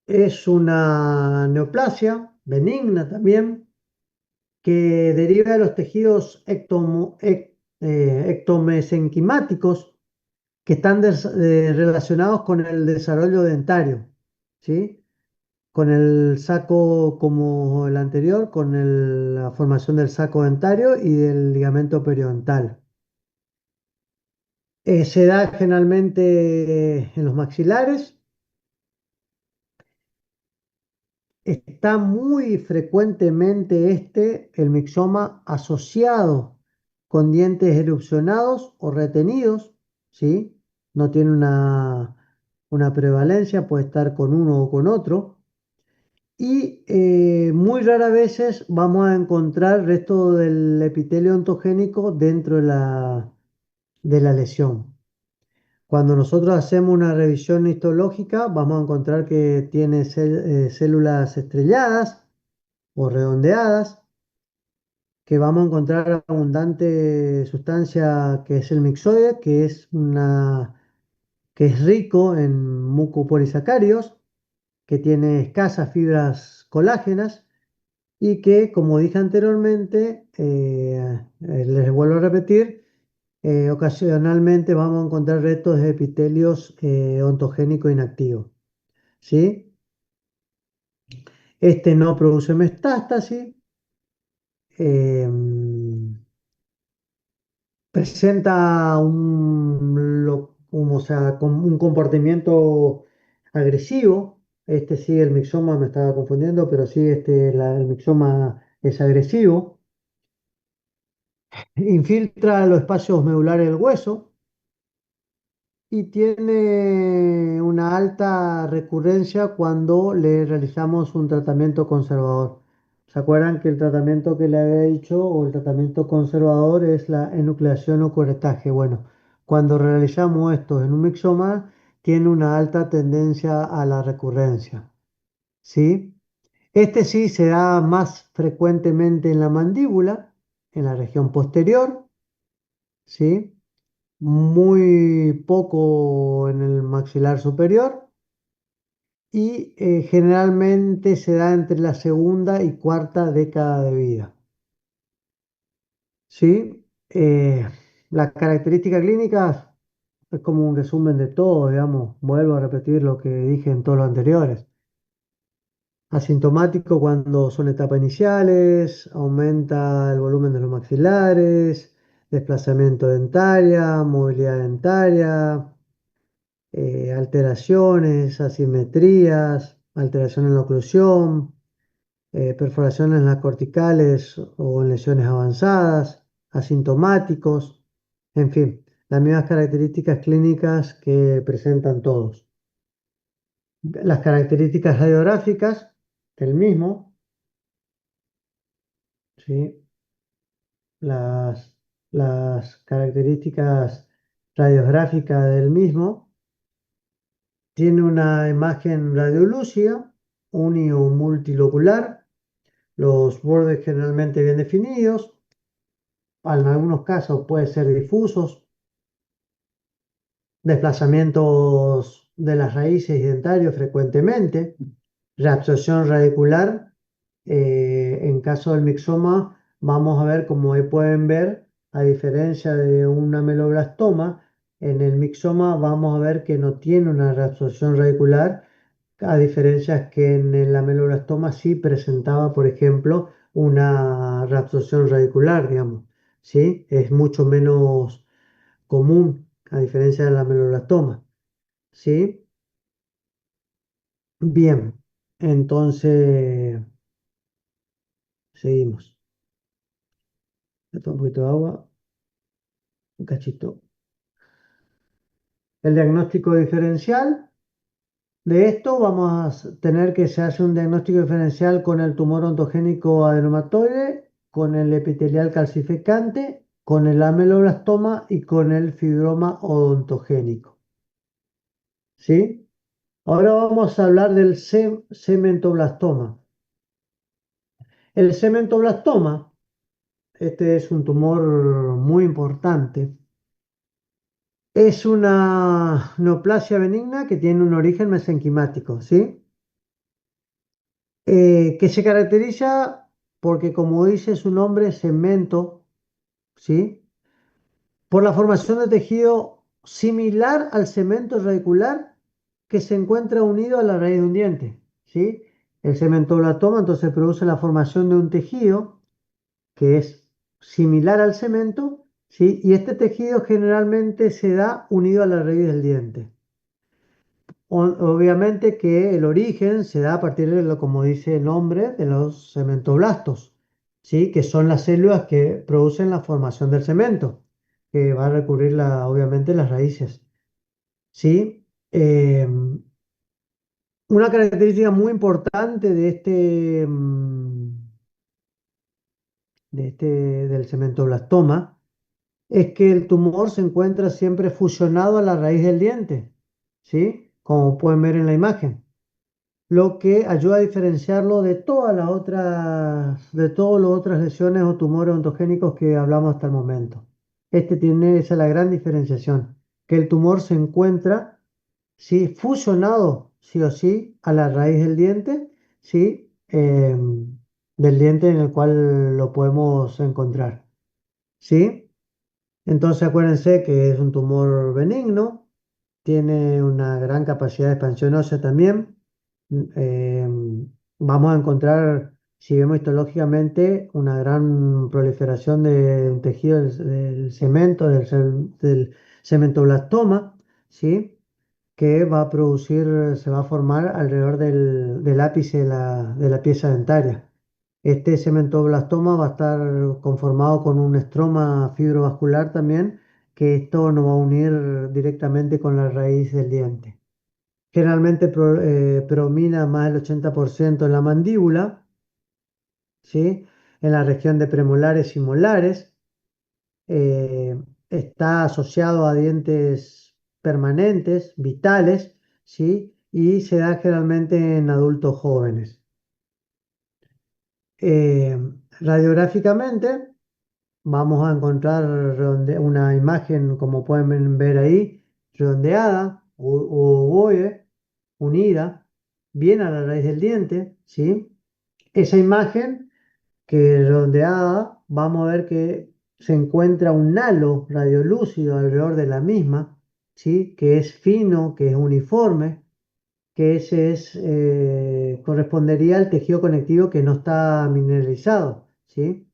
es una neoplasia benigna también que deriva de los tejidos ectomesenquimáticos que están relacionados con el desarrollo dentario, ¿sí? Con el saco como el anterior, con la formación del saco dentario y del ligamento periodontal. Se da generalmente en los maxilares. Está muy frecuentemente el mixoma, asociado con dientes erupcionados o retenidos, ¿sí? No tiene una prevalencia, puede estar con uno o con otro. Y muy raras veces vamos a encontrar resto del epitelio ontogénico dentro de la lesión. Cuando nosotros hacemos una revisión histológica, vamos a encontrar que tiene células estrelladas o redondeadas, que vamos a encontrar abundante sustancia que es el mixoide, que es rico en mucopolisacáridos, que tiene escasas fibras colágenas y que, como dije anteriormente, les vuelvo a repetir, ocasionalmente vamos a encontrar restos de epitelios ontogénicos inactivos, ¿sí? Este no produce metástasis, em, presenta o sea, un comportamiento agresivo. Este sí, el mixoma me estaba confundiendo, pero sí, el mixoma es agresivo. Infiltra los espacios medulares del hueso y tiene una alta recurrencia cuando le realizamos un tratamiento conservador. ¿Se acuerdan que el tratamiento que le había dicho o el tratamiento conservador es la enucleación o curetaje? Bueno, cuando realizamos esto en un mixoma, tiene una alta tendencia a la recurrencia, ¿sí? Este sí se da más frecuentemente en la mandíbula, en la región posterior, ¿sí? Muy poco en el maxilar superior y generalmente se da entre la segunda y cuarta década de vida. ¿Sí? Las características clínicas es como un resumen de todo, digamos. Vuelvo a repetir lo que dije en todos los anteriores. Asintomático cuando son etapas iniciales, aumenta el volumen de los maxilares, desplazamiento dentaria, movilidad dentaria, alteraciones, asimetrías, alteración en la oclusión, perforaciones en las corticales o en lesiones avanzadas, asintomáticos, en fin, las mismas características clínicas que presentan todos. Las características radiográficas del mismo, ¿sí? Las, las características radiográficas del mismo. Tiene una imagen radiolúcida, uni o multilocular, los bordes generalmente bien definidos, en algunos casos pueden ser difusos, desplazamientos de las raíces y dentarios frecuentemente, reabsorción radicular. En caso del mixoma, vamos a ver, como ahí pueden ver, a diferencia de un ameloblastoma, en el mixoma vamos a ver que no tiene una reabsorción radicular, a diferencia que en el ameloblastoma sí presentaba, por ejemplo, una reabsorción radicular, digamos, ¿sí? Es mucho menos común, a diferencia del ameloblastoma, ¿sí? Bien, entonces seguimos. Le tomo un poquito de agua, un cachito. El diagnóstico diferencial. De esto vamos a tener que se hace un diagnóstico diferencial con el tumor ontogénico adenomatoide, con el epitelial calcificante, con el ameloblastoma y con el fibroma odontogénico. ¿Sí? Ahora vamos a hablar del cementoblastoma. El cementoblastoma Este es un tumor muy importante. Es una neoplasia benigna que tiene un origen mesenquimático, ¿sí? Que se caracteriza porque, como dice su nombre, cemento, ¿sí? Por la formación de tejido similar al cemento radicular que se encuentra unido a la raíz de un diente, ¿sí? El cementoblastoma entonces produce la formación de un tejido que es similar al cemento, ¿sí? Y este tejido generalmente se da unido a la raíz del diente. Obviamente que el origen se da a partir de lo, como dice el nombre, de los cementoblastos, ¿sí? Que son las células que producen la formación del cemento, que va a recurrir obviamente las raíces, ¿sí? Una característica muy importante del cementoblastoma es que el tumor se encuentra siempre fusionado a la raíz del diente, ¿sí? Como pueden ver en la imagen, lo que ayuda a diferenciarlo de de todas las otras lesiones o tumores ontogénicos que hablamos hasta el momento. Esa es la gran diferenciación, que el tumor se encuentra, sí, fusionado, sí o sí, a la raíz del diente, sí, del diente en el cual lo podemos encontrar, ¿sí? Entonces acuérdense que es un tumor benigno, tiene una gran capacidad de expansión ósea también. Eh, Vamos a encontrar, si vemos histológicamente, una gran proliferación de un tejido del cemento, del cementoblastoma, ¿sí? Que va a producir, se va a formar alrededor del ápice de la pieza dentaria. Este cementoblastoma va a estar conformado con un estroma fibrovascular también, que esto nos va a unir directamente con la raíz del diente. Generalmente predomina más del 80% en la mandíbula, ¿sí? En la región de premolares y molares. eh, Está asociado a dientes permanentes, vitales, ¿sí? Y se da generalmente en adultos jóvenes. Eh, Radiográficamente vamos a encontrar una imagen, como pueden ver ahí, redondeada o ovoide, unida, bien a la raíz del diente, ¿sí? Esa imagen que redondeada, vamos a ver que se encuentra un halo radiolúcido alrededor de la misma, ¿sí? Que es fino, que es uniforme, que correspondería al tejido conectivo que no está mineralizado, ¿sí?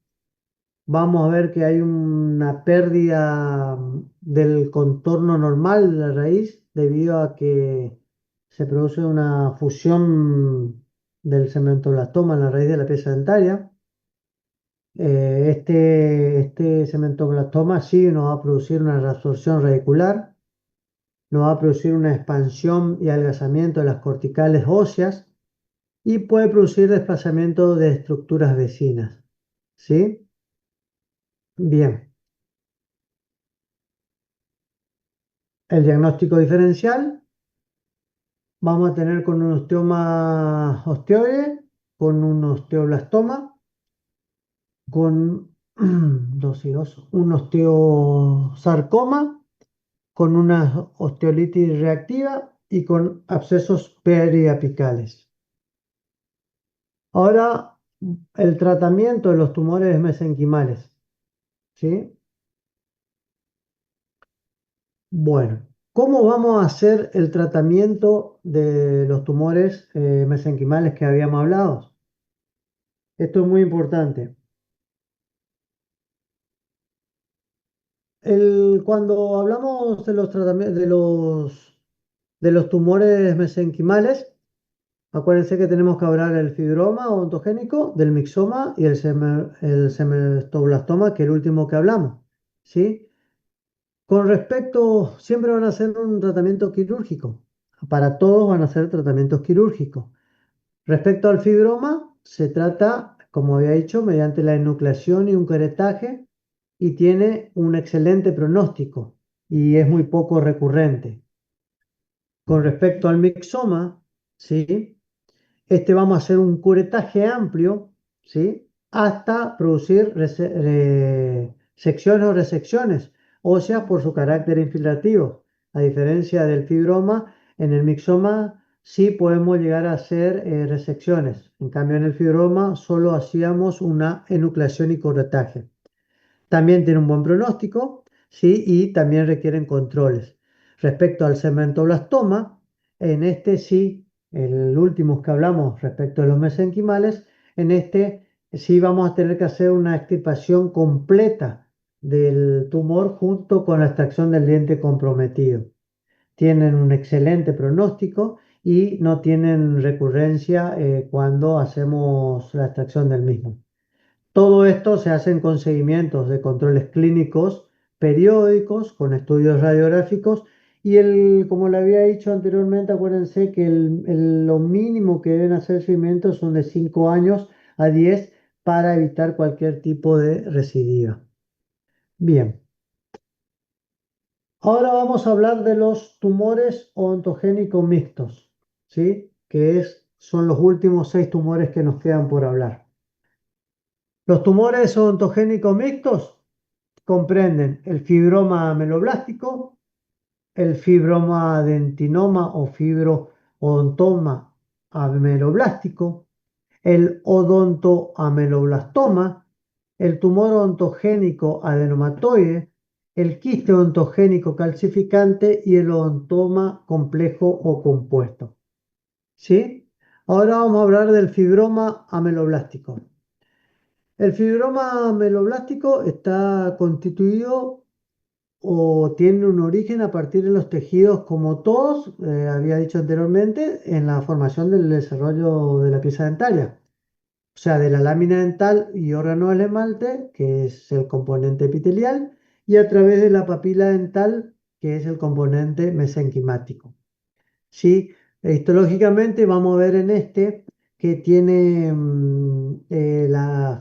Vamos a ver que hay una pérdida del contorno normal de la raíz debido a que se produce una fusión del cementoblastoma en la raíz de la pieza dentaria. Este cementoblastoma sí nos va a producir una reabsorción radicular, nos va a producir una expansión y adelgazamiento de las corticales óseas y puede producir desplazamiento de estructuras vecinas. ¿Sí? Bien, el diagnóstico diferencial vamos a tener con un osteoma osteoide, con un osteoblastoma, con un osteosarcoma, con una osteolitis reactiva y con abscesos periapicales. Ahora, el tratamiento de los tumores mesenquimales, ¿sí? Bueno, ¿cómo vamos a hacer el tratamiento de los tumores mesenquimales que habíamos hablado? Esto es muy importante. Cuando hablamos de los tratamientos de los tumores mesenquimales, acuérdense que tenemos que hablar del fibroma ontogénico, del mixoma y el semetoblastoma, que es el último que hablamos, ¿sí? Con respecto, siempre van a ser un tratamiento quirúrgico. Para todos van a ser tratamientos quirúrgicos. Respecto al fibroma, se trata, como había dicho, mediante la enucleación y un curetaje y tiene un excelente pronóstico y es muy poco recurrente. Con respecto al mixoma, ¿sí? Este vamos a hacer un curetaje amplio, ¿sí? hasta producir secciones o resecciones óseas por su carácter infiltrativo. A diferencia del fibroma, en el mixoma sí podemos llegar a hacer resecciones. En cambio, en el fibroma solo hacíamos una enucleación y corretaje. También tiene un buen pronóstico, ¿sí? Y también requieren controles. Respecto al cementoblastoma, en este sí, el último que hablamos respecto a los mesenquimales, en este sí vamos a tener que hacer una extirpación completa del tumor junto con la extracción del diente comprometido. Tienen un excelente pronóstico y no tienen recurrencia cuando hacemos la extracción del mismo. Todo esto se hace con seguimientos de controles clínicos periódicos, con estudios radiográficos y como le había dicho anteriormente, acuérdense que lo mínimo que deben hacer seguimientos son de 5 años a 10 para evitar cualquier tipo de recidiva. Bien, ahora vamos a hablar de los tumores odontogénicos mixtos, ¿sí? Son los últimos 6 tumores que nos quedan por hablar. Los tumores odontogénicos mixtos comprenden el fibroma ameloblástico, el fibroma adentinoma o fibroodontoma ameloblástico, el odontoameloblastoma, el tumor odontogénico adenomatoide, el quiste odontogénico calcificante y el odontoma complejo o compuesto. ¿Sí? Ahora vamos a hablar del fibroma ameloblástico. El fibroma ameloblástico está constituido o tiene un origen a partir de los tejidos, como todos, había dicho anteriormente, en la formación del desarrollo de la pieza dentaria. O sea, de la lámina dental y órgano del esmalte, que es el componente epitelial, y a través de la papila dental, que es el componente mesenquimático. Sí, histológicamente vamos a ver en este que tiene,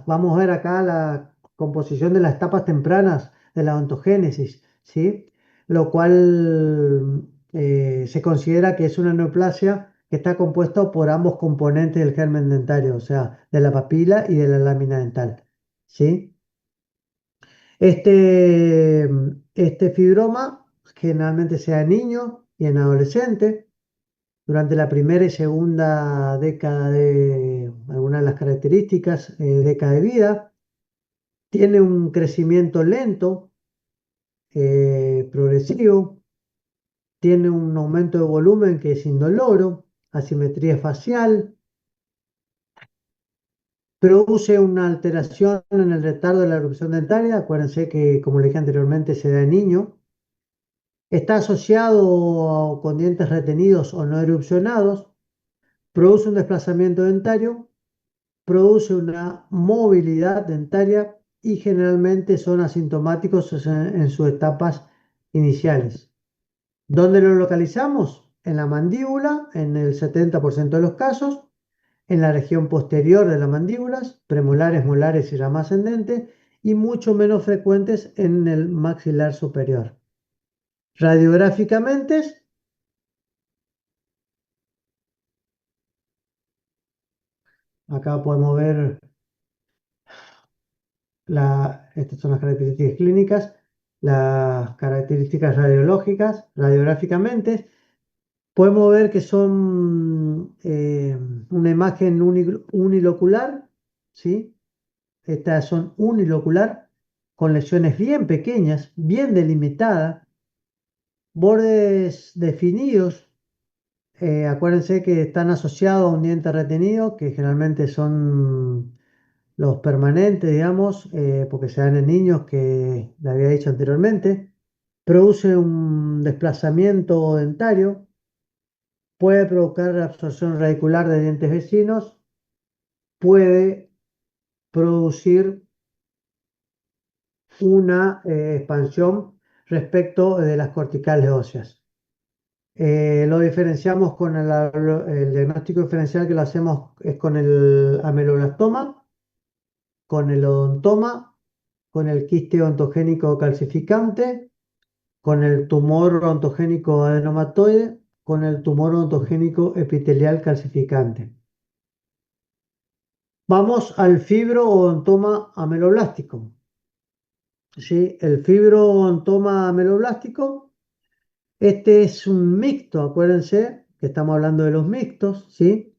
vamos a ver acá la composición de las etapas tempranas de la ontogénesis, ¿sí? Lo cual se considera que es una neoplasia que está compuesta por ambos componentes del germen dentario, o sea, de la papila y de la lámina dental, ¿sí? Este fibroma generalmente se da en niños y en adolescentes durante la primera y segunda década de algunas de las características, década de vida. Tiene un crecimiento lento, progresivo, tiene un aumento de volumen que es indoloro, asimetría facial, produce una alteración en el retardo de la erupción dentaria. Acuérdense que, como le dije anteriormente, se da en niño. Está asociado con dientes retenidos o no erupcionados, produce un desplazamiento dentario, produce una movilidad dentaria y generalmente son asintomáticos en sus etapas iniciales. ¿Dónde lo localizamos? En la mandíbula, en el 70% de los casos, en la región posterior de las mandíbulas, premolares, molares y rama ascendente, y mucho menos frecuentes en el maxilar superior. Radiográficamente, acá podemos ver estas son las características clínicas, las características radiológicas, radiográficamente. Podemos ver que son una imagen unilocular, ¿sí? Estas son unilocular, con lesiones bien pequeñas, bien delimitadas, bordes definidos. Acuérdense que están asociados a un diente retenido, que generalmente son los permanentes, digamos, porque se dan en niños que le había dicho anteriormente. Produce un desplazamiento dentario, puede provocar absorción radicular de dientes vecinos, puede producir una expansión respecto de las corticales óseas. Lo diferenciamos con el diagnóstico diferencial que lo hacemos es con el ameloblastoma, con el odontoma, con el quiste ontogénico calcificante, con el tumor ontogénico adenomatoide, con el tumor ontogénico epitelial calcificante. Vamos al fibroodontoma ameloblástico. ¿Sí? El fibroodontoma ameloblástico, este es un mixto, acuérdense que estamos hablando de los mixtos, ¿sí?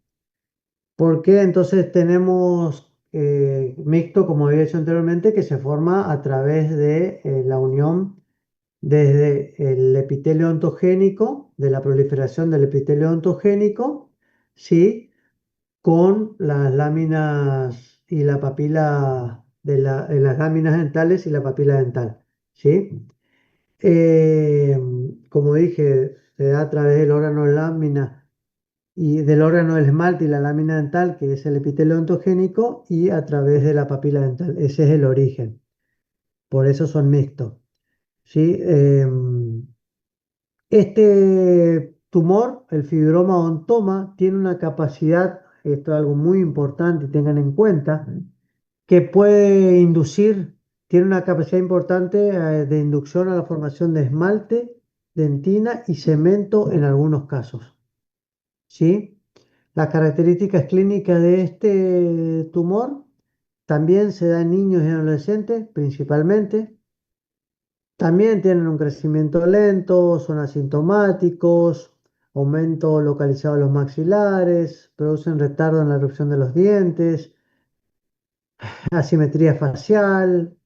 Porque entonces tenemos mixto, como había dicho anteriormente, que se forma a través de la unión desde el epitelio ontogénico, de la proliferación del epitelio ontogénico, ¿sí? Con las láminas y la papila de las láminas dentales y la papila dental, ¿sí? Eh, Como dije, se da a través del órgano de lámina y del órgano del esmalte y la lámina dental, que es el epitelio ontogénico, y a través de la papila dental. Ese es el origen. Por eso son mixtos, ¿sí? Este tumor, el fibroma odontoma, tiene una capacidad, esto es algo muy importante y tengan en cuenta, que puede inducir, tiene una capacidad importante de inducción a la formación de esmalte, dentina y cemento en algunos casos, ¿sí? Las características clínicas de este tumor también se da en niños y adolescentes principalmente. También tienen un crecimiento lento, son asintomáticos, aumento localizado de los maxilares, producen retardo en la erupción de los dientes, asimetría facial,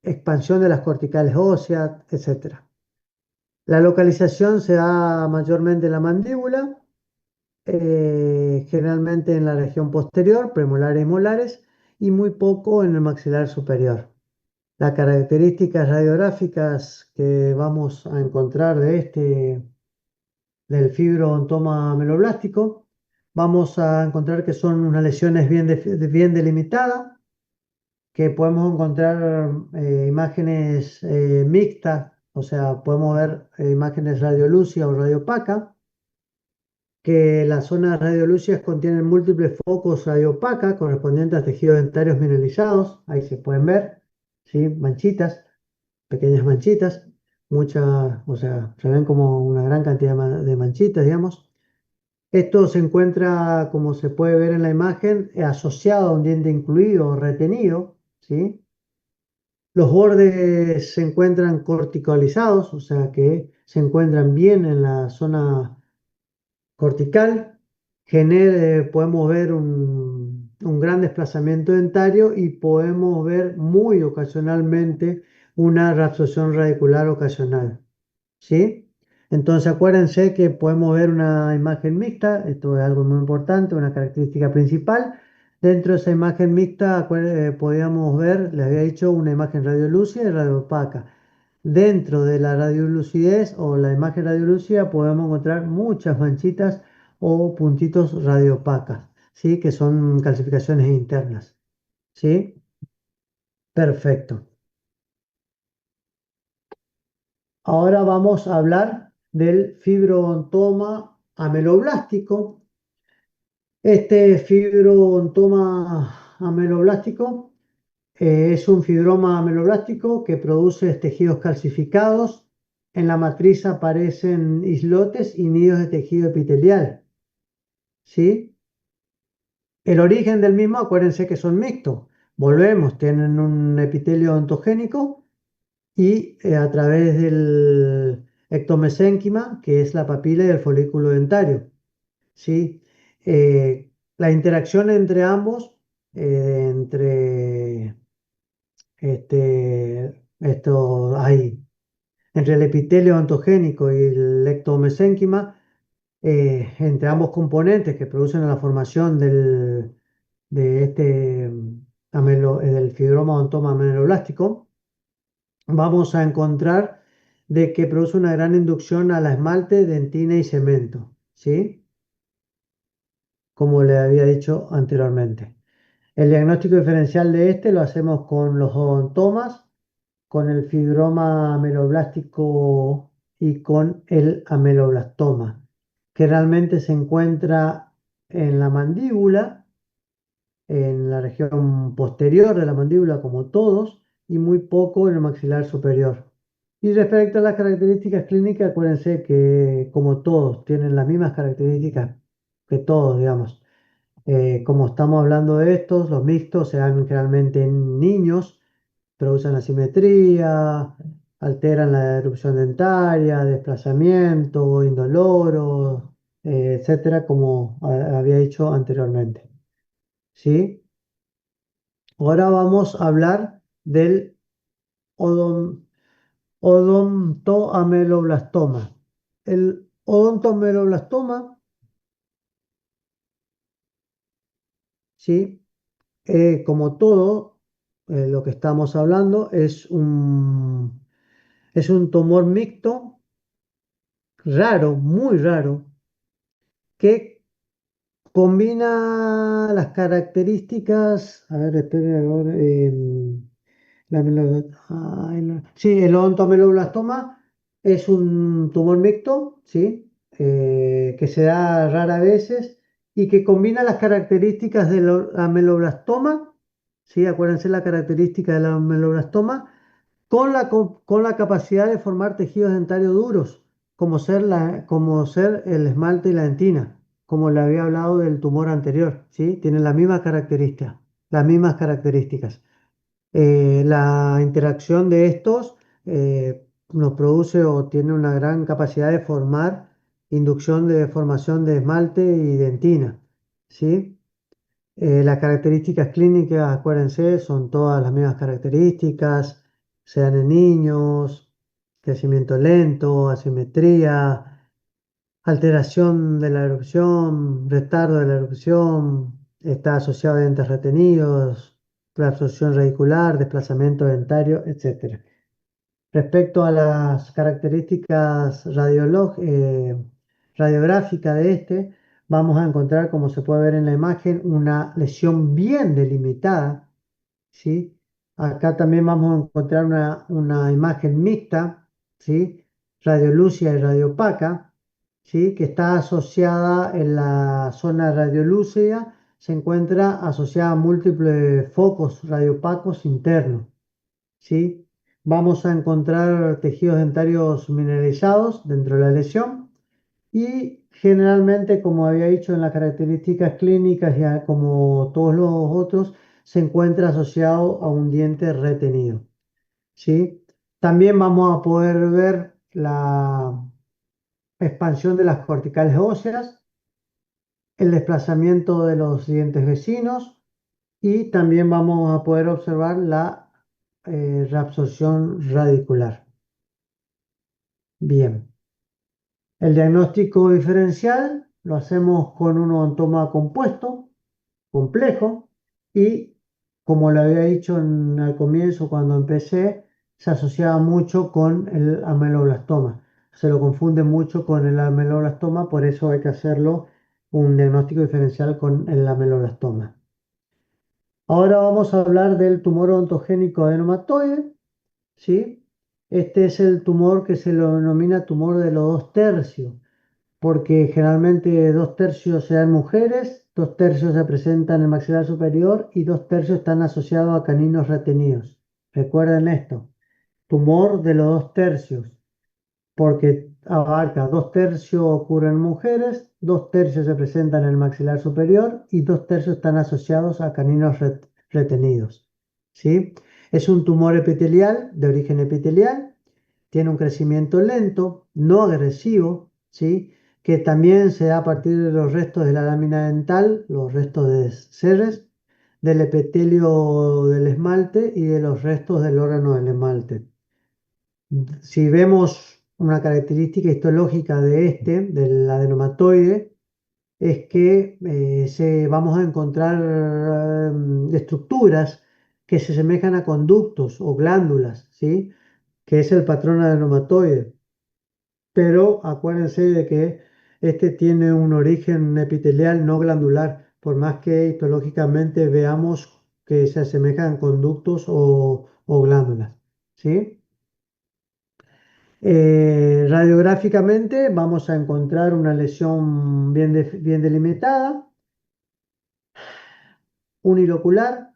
expansión de las corticales óseas, etcétera. La localización se da mayormente en la mandíbula, generalmente en la región posterior, premolares y molares, y muy poco en el maxilar superior. Las características radiográficas que vamos a encontrar del fibrodontoma ameloblástico, vamos a encontrar que son unas lesiones bien delimitadas, que podemos encontrar imágenes mixtas, o sea, podemos ver imágenes radiolúcidas o radiopacas, que las zonas radiolúcidas contienen múltiples focos radiopacas correspondientes a tejidos dentarios mineralizados, ahí se pueden ver, ¿sí? Manchitas, pequeñas manchitas, muchas, o sea, se ven como una gran cantidad de manchitas, digamos. Esto se encuentra, como se puede ver en la imagen, asociado a un diente incluido o retenido, ¿sí? Los bordes se encuentran corticalizados, o sea que se encuentran bien en la zona cortical. Podemos ver un gran desplazamiento dentario y podemos ver muy ocasionalmente una reabsorción radicular ocasional, ¿sí? Entonces acuérdense que podemos ver una imagen mixta, esto es algo muy importante, una característica principal. Dentro de esa imagen mixta podíamos ver, les había dicho, una imagen radiolúcida y radioopaca. Dentro de la radiolucidez o la imagen radiolúcida podemos encontrar muchas manchitas o puntitos radiopacas, ¿sí? Que son calcificaciones internas, ¿sí? Perfecto. Ahora vamos a hablar del fibroontoma ameloblástico. Este fibroontoma ameloblástico es un fibroma ameloblástico que produce tejidos calcificados. En la matriz aparecen islotes y nidos de tejido epitelial, ¿sí? El origen del mismo, acuérdense que son mixtos. Volvemos, tienen un epitelio ontogénico y a través del ectomesénquima, que es la papila y el folículo dentario, ¿sí? La interacción entre ambos, entre entre el epitelio ontogénico y el ectomesénquima, entre ambos componentes que producen la formación de del fibroma odontoma ameloblástico, vamos a encontrar de que produce una gran inducción a la esmalte, dentina y cemento, ¿sí? Como le había dicho anteriormente. El diagnóstico diferencial de este lo hacemos con los odontomas, con el fibroma ameloblástico y con el ameloblastoma, que realmente se encuentra en la mandíbula, en la región posterior de la mandíbula como todos, y muy poco en el maxilar superior. Y respecto a las características clínicas, acuérdense que como todos tienen las mismas características que todos, digamos. Como estamos hablando de estos, los mixtos se dan generalmente en niños, producen asimetría, alteran la erupción dentaria, desplazamiento, indoloro, etcétera, como había dicho anteriormente. ¿Sí? Ahora vamos a hablar del odon- odontoameloblastoma. El odontoameloblastoma, ¿sí? Como todo lo que estamos hablando, es un tumor mixto raro, muy raro, que combina las características. A ver, espere, ahora, sí, el odontoameloblastoma es un tumor mixto, ¿sí? Que se da rara veces y que combina las características del ameloblastoma, ¿sí? Acuérdense la característica del ameloblastoma con la capacidad de formar tejidos dentarios duros, como ser el esmalte y la dentina, como le había hablado del tumor anterior, ¿sí? Tienen las mismas características. La interacción de estos nos produce o tiene una gran capacidad de formar inducción de formación de esmalte y dentina, ¿sí? Las características clínicas, acuérdense, son todas las mismas características, sean en niños, crecimiento lento, asimetría, alteración de la erupción, retardo de la erupción, está asociado a dientes retenidos, reabsorción radicular, desplazamiento dentario, etcétera. Respecto a las características radiográficas de este, vamos a encontrar, como se puede ver en la imagen, una lesión bien delimitada, ¿sí? Acá también vamos a encontrar una imagen mixta, ¿sí? Radiolúcida y radiopaca, ¿sí? Que está asociada en la zona radiolúcida, se encuentra asociada a múltiples focos radiopacos internos, ¿sí? Vamos a encontrar tejidos dentarios mineralizados dentro de la lesión y generalmente, como había dicho en las características clínicas, ya como todos los otros, se encuentra asociado a un diente retenido, ¿sí? También vamos a poder ver la expansión de las corticales óseas, el desplazamiento de los dientes vecinos y también vamos a poder observar la reabsorción radicular. Bien, el diagnóstico diferencial lo hacemos con un odontoma compuesto, complejo, y como lo había dicho al comienzo cuando empecé, se asociaba mucho con el ameloblastoma. Se lo confunde mucho con el ameloblastoma, por eso hay que hacerlo un diagnóstico diferencial con el ameloblastoma. Ahora vamos a hablar del tumor odontogénico adenomatoide, ¿sí? Este es el tumor que se lo denomina tumor de los dos tercios, porque generalmente dos tercios se dan mujeres, dos tercios se presentan en el maxilar superior y dos tercios están asociados a caninos retenidos. Recuerden esto, tumor de los dos tercios, porque abarca dos tercios ocurren en mujeres, dos tercios se presentan en el maxilar superior y dos tercios están asociados a caninos retenidos. ¿Sí? Es un tumor epitelial de origen epitelial, tiene un crecimiento lento, no agresivo, ¿sí? Que también se da a partir de los restos de la lámina dental, los restos de seres, del epitelio del esmalte y de los restos del órgano del esmalte. Si vemos una característica histológica de del adenomatoide, es que vamos a encontrar estructuras que se asemejan a conductos o glándulas, ¿sí? Que es el patrón adenomatoide. Pero acuérdense de que este tiene un origen epitelial no glandular, por más que histológicamente veamos que se asemejan conductos o glándulas, ¿sí? Radiográficamente vamos a encontrar una lesión bien delimitada, unilocular,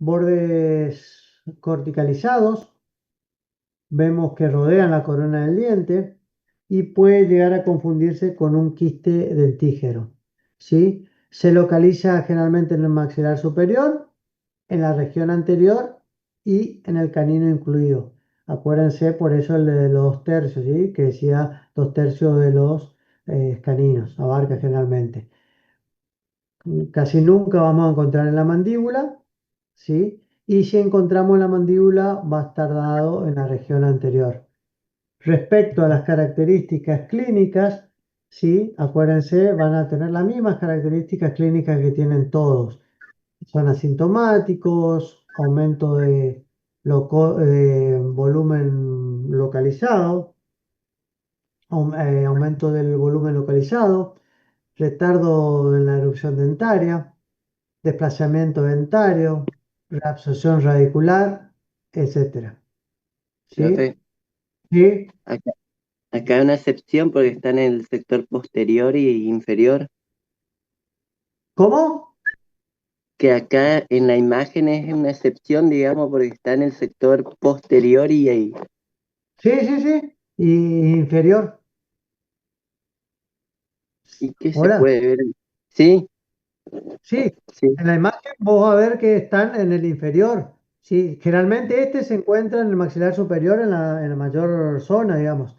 bordes corticalizados, vemos que rodean la corona del diente y puede llegar a confundirse con un quiste dentígero, ¿sí? Se localiza generalmente en el maxilar superior, en la región anterior y en el canino incluido. Acuérdense por eso el de los 2 tercios, ¿sí? Que decía 2 tercios de los caninos, abarca generalmente. Casi nunca vamos a encontrar en la mandíbula, ¿sí? Y si encontramos la mandíbula, va a estar dado en la región anterior. Respecto a las características clínicas, ¿sí? Acuérdense, van a tener las mismas características clínicas que tienen todos. Son asintomáticos, aumento de volumen localizado, aumento del volumen localizado, retardo en la erupción dentaria, desplazamiento dentario, reabsorción radicular, etcétera. ¿Sí? Profe, ¿Sí? acá, acá hay una excepción porque está en el sector posterior y inferior, ¿Cómo? que acá en la imagen es una excepción, digamos, porque está en el sector posterior Sí, sí, sí. Y inferior. y que se Hola. puede ver. Sí, Sí, sí. en la imagen vos vas a ver que están en el inferior. Sí, generalmente este se encuentra en el maxilar superior, en la mayor zona, digamos.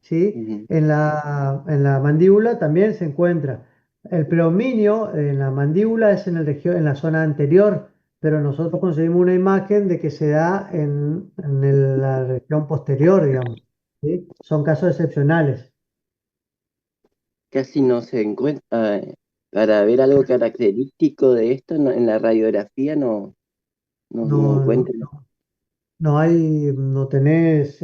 Sí, Ujú. en la mandíbula también se encuentra. El predominio en la mandíbula es en la zona anterior, pero nosotros conseguimos una imagen de que se da en la región posterior, digamos. ¿Sí? Son casos excepcionales. Casi no se encuentra. Para ver algo característico de esto en la radiografía no No, no, encuentro. no tenés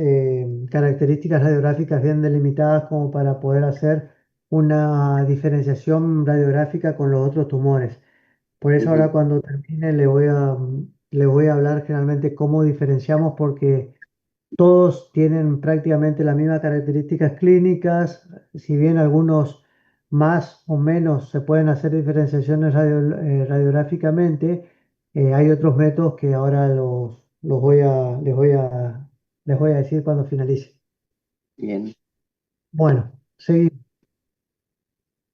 características radiográficas bien delimitadas como para poder hacer una diferenciación radiográfica con los otros tumores. Por eso ahora Ujú. cuando termine le voy a hablar generalmente cómo diferenciamos porque todos tienen prácticamente las mismas características clínicas, si bien algunos más o menos se pueden hacer diferenciaciones radiográficamente, hay otros métodos que ahora les voy a decir cuando finalice. Bien, Bueno, seguimos.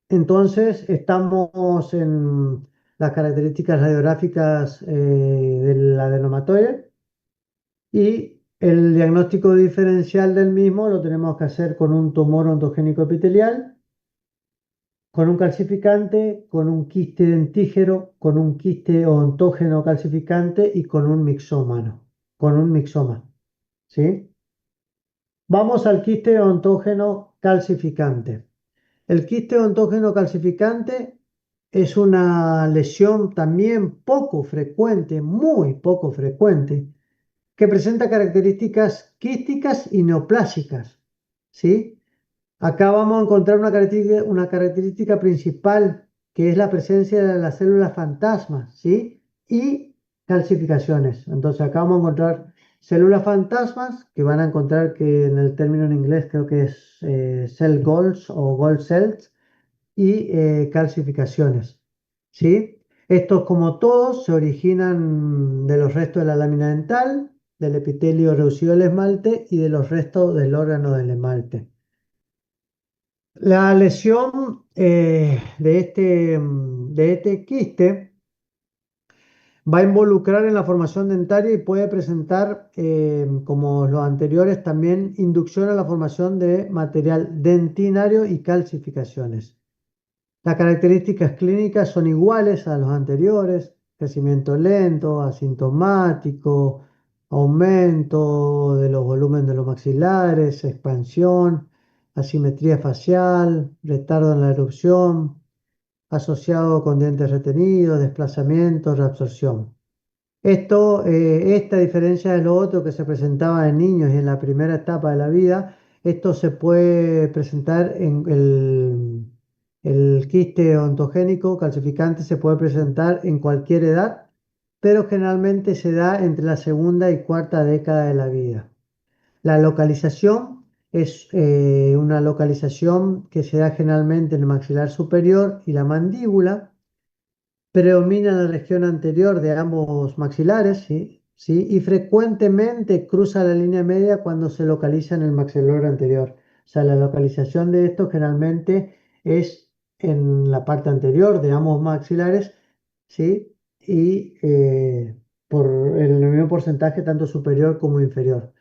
Entonces, estamos en las características radiográficas del adenomatoide. Y el diagnóstico diferencial del mismo lo tenemos que hacer con un tumor ontogénico epitelial, con un calcificante, con un quiste dentígero, con un quiste ontógeno calcificante y con un mixoma, ¿sí? Vamos al quiste ontógeno calcificante. El quiste ontógeno calcificante es una lesión también poco frecuente, muy poco frecuente, que presenta características quísticas y neoplásicas, ¿sí? Acá vamos a encontrar una característica principal, que es la presencia de las células fantasmas, ¿sí? Y calcificaciones. Entonces acá vamos a encontrar células fantasmas, que van a encontrar que en el término en inglés creo que es cell goals o gold cells, y calcificaciones, ¿sí? Estos, como todos, se originan de los restos de la lámina dental, del epitelio reducido del esmalte y de los restos del órgano del esmalte. La lesión de este quiste va a involucrar en la formación dentaria y puede presentar, como los anteriores, también inducción a la formación de material dentinario y calcificaciones. Las características clínicas son iguales a los anteriores: crecimiento lento, asintomático, aumento de los volúmenes de los maxilares, expansión, asimetría facial, retardo en la erupción, asociado con dientes retenidos, desplazamiento, reabsorción. Esta diferencia de lo otro que se presentaba en niños y en la primera etapa de la vida, esto se puede presentar en el quiste ontogénico calcificante, se puede presentar en cualquier edad, pero generalmente se da entre la segunda y cuarta década de la vida. La localización es una localización que se da generalmente en el maxilar superior y la mandíbula. Predomina en la región anterior de ambos maxilares, ¿sí? ¿Sí? Y frecuentemente cruza la línea media cuando se localiza en el maxilar anterior. O sea, la localización de esto generalmente es en la parte anterior de ambos maxilares, ¿sí? Y por el mismo porcentaje tanto superior como inferior.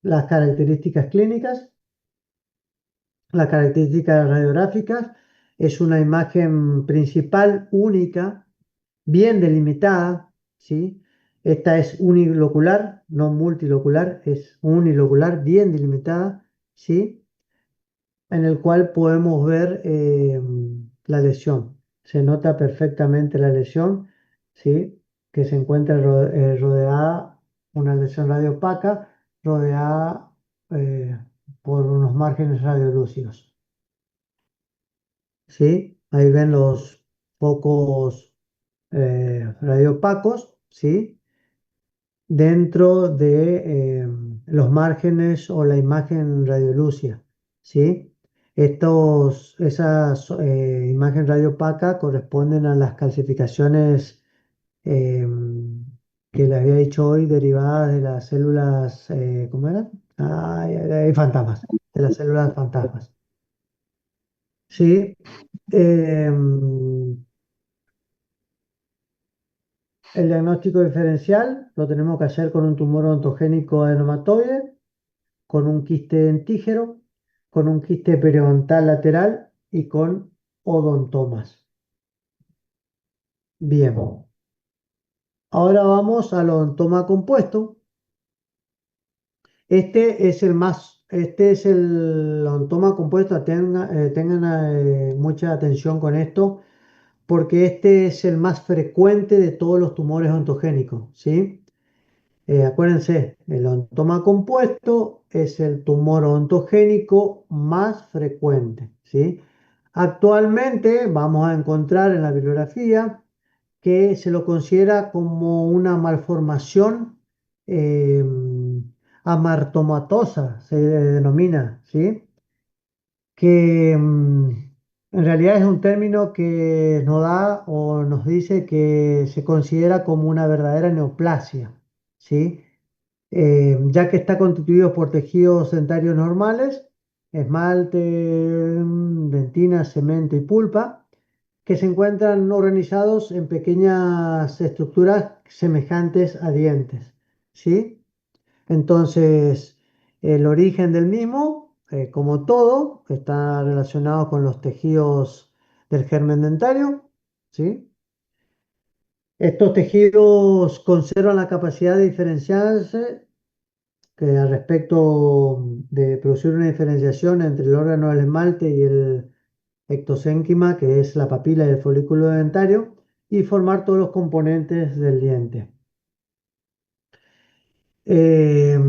Las características clínicas, las características radiográficas, es una imagen principal única, bien delimitada, ¿sí? Esta es unilocular, no multilocular, es unilocular, bien delimitada, ¿sí? En el cual podemos ver la lesión. Se nota perfectamente la lesión, ¿sí? Que se encuentra rodeada, una lesión radiopaca, rodeada eh, por unos márgenes radiolúcidos, ¿sí? Ahí ven los focos radiopacos, ¿sí? Dentro de los márgenes o la imagen radiolúcida, ¿sí? Esas imagen radiopaca corresponden a las calcificaciones eh, que les había dicho hoy, derivadas de las células, ¿cómo eran? Fantasmas, de las células fantasmas, ¿sí? El diagnóstico diferencial lo tenemos que hacer con un tumor ontogénico adenomatoide, con un quiste dentígero, con un quiste periodontal lateral y con odontomas. Bien, ahora vamos al odontoma compuesto. Este es el odontoma compuesto. Tengan mucha atención con esto, porque este es el más frecuente de todos los tumores ontogénicos, ¿sí? Acuérdense, el odontoma compuesto es el tumor ontogénico más frecuente, ¿sí? Actualmente vamos a encontrar en la bibliografía que se lo considera como una malformación eh, amartomatosa, se denomina, ¿sí? Que en realidad es un término que nos da o nos dice que se considera como una verdadera neoplasia, ¿sí? Ya que está constituido por tejidos dentarios normales, esmalte, dentina, cemento y pulpa, que se encuentran organizados en pequeñas estructuras semejantes a dientes, ¿sí? Entonces, el origen del mismo, como todo, está relacionado con los tejidos del germen dentario, ¿sí? Estos tejidos conservan la capacidad de diferenciarse que al respecto de producir una diferenciación entre el órgano del esmalte y el ectosénquima, que es la papila y el folículo dentario, y formar todos los componentes del diente. Eh,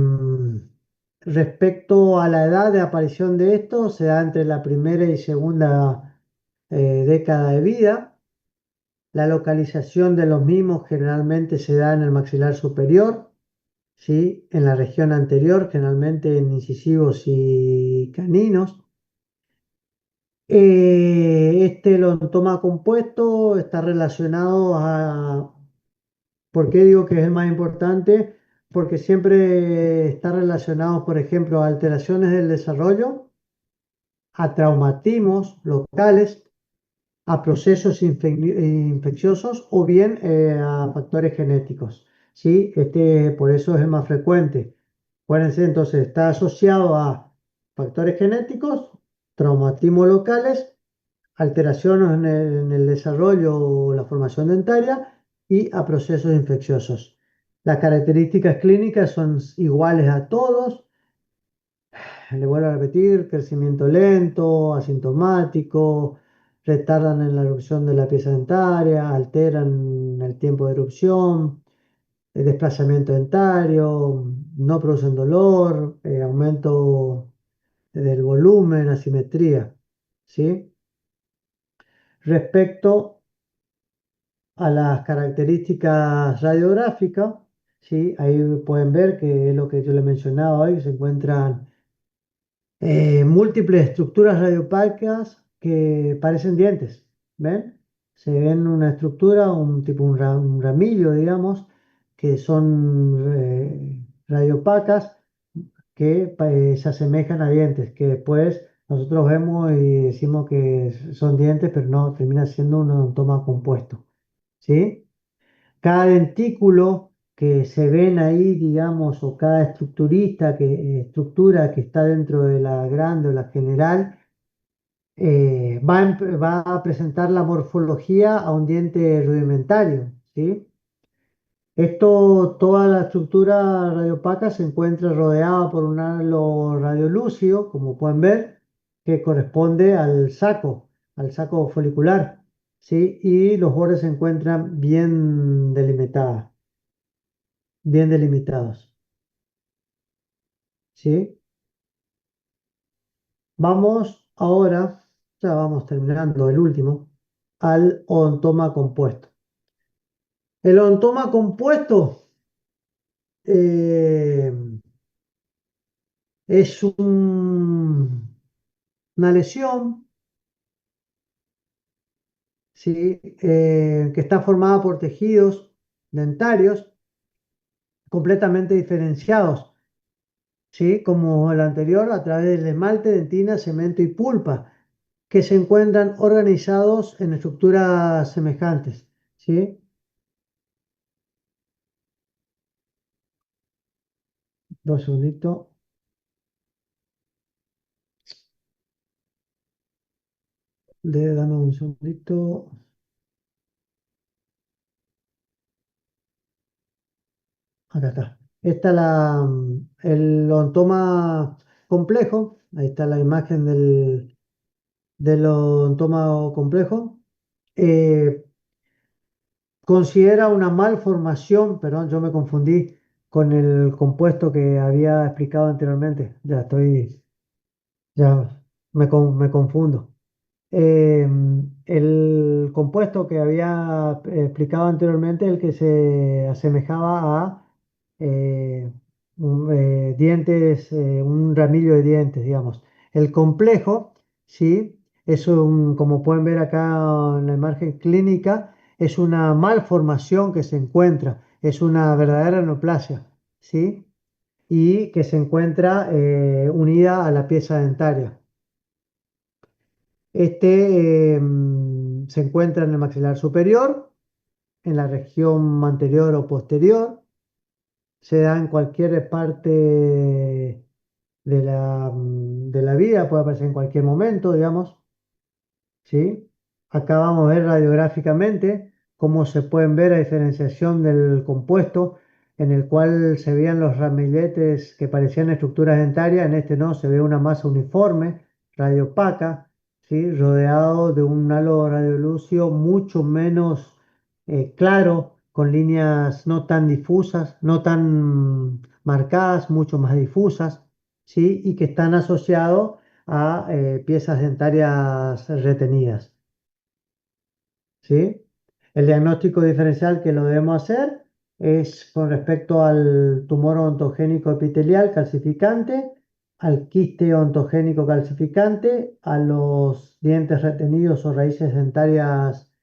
Respecto a la edad de aparición de esto, se da entre la primera y segunda década de vida. La localización de los mismos generalmente se da en el maxilar superior, ¿sí? En la región anterior, generalmente en incisivos y caninos. Este odontoma compuesto está relacionado a, ¿por qué digo que es el más importante? Porque siempre está relacionado, por ejemplo, a alteraciones del desarrollo, a traumatismos locales, a procesos infecciosos o bien a factores genéticos. ¿Sí? Por eso es el más frecuente. Acuérdense, entonces está asociado a factores genéticos, traumatismos locales, alteraciones en el desarrollo o la formación dentaria y a procesos infecciosos. Las características clínicas son iguales a todos. Le vuelvo a repetir, crecimiento lento, asintomático, retardan en la erupción de la pieza dentaria, alteran el tiempo de erupción, el desplazamiento dentario, no producen dolor, aumento del volumen, asimetría, ¿sí? Respecto a las características radiográficas, ¿sí? Ahí pueden ver que es lo que yo les mencionaba hoy, se encuentran múltiples estructuras radiopáticas que parecen dientes, ¿ven? Se ven una estructura, un tipo un ramillo, digamos, que son radiopacas que se asemejan a dientes, que después Nosotros vemos y decimos que son dientes, pero no, termina siendo un odontoma compuesto, ¿sí? Cada dentículo que se ven ahí, digamos, o cada estructura que está dentro de la glándula general, va a presentar la morfología a un diente rudimentario, ¿sí? Toda la estructura radiopaca se encuentra rodeada por un halo radiolúcido, como pueden ver, que corresponde al saco folicular, ¿sí? Y los bordes se encuentran bien delimitados, ¿sí? Vamos ahora, ya vamos terminando el último, al odontoma compuesto. El odontoma compuesto eh, es una lesión, ¿sí? Que está formada por tejidos dentarios completamente diferenciados, ¿sí? Como el anterior, a través del esmalte, dentina, cemento y pulpa, que se encuentran organizados en estructuras semejantes, ¿sí? Dos segunditos, dame un segundito. Acá está. El odontoma complejo. Ahí está la imagen del odontoma complejo. Eh, Considera una malformación, perdón, yo me confundí con el compuesto que había explicado anteriormente. Ya me confundo. Eh, el compuesto que había explicado anteriormente, el que se asemejaba a dientes, un ramillo de dientes, digamos. El complejo, sí, como pueden ver acá en la imagen clínica, es una malformación que se encuentra, es una verdadera neoplasia, sí, y que se encuentra unida a la pieza dentaria. Se encuentra en el maxilar superior, en la región anterior o posterior, se da en cualquier parte de la vida, puede aparecer en cualquier momento, digamos, ¿sí? Acá vamos a ver radiográficamente cómo se pueden ver a diferenciación del compuesto, en el cual se veían los ramilletes que parecían estructuras dentarias, en este no, se ve una masa uniforme, radiopaca, ¿sí? Rodeado de un halo radiolúcido mucho menos claro, con líneas no tan difusas, no tan marcadas, mucho más difusas, ¿sí? Y que están asociados a piezas dentarias retenidas, ¿sí? El diagnóstico diferencial que lo debemos hacer es con respecto al tumor ontogénico epitelial calcificante, al quiste ontogénico calcificante, a los dientes retenidos o raíces dentarias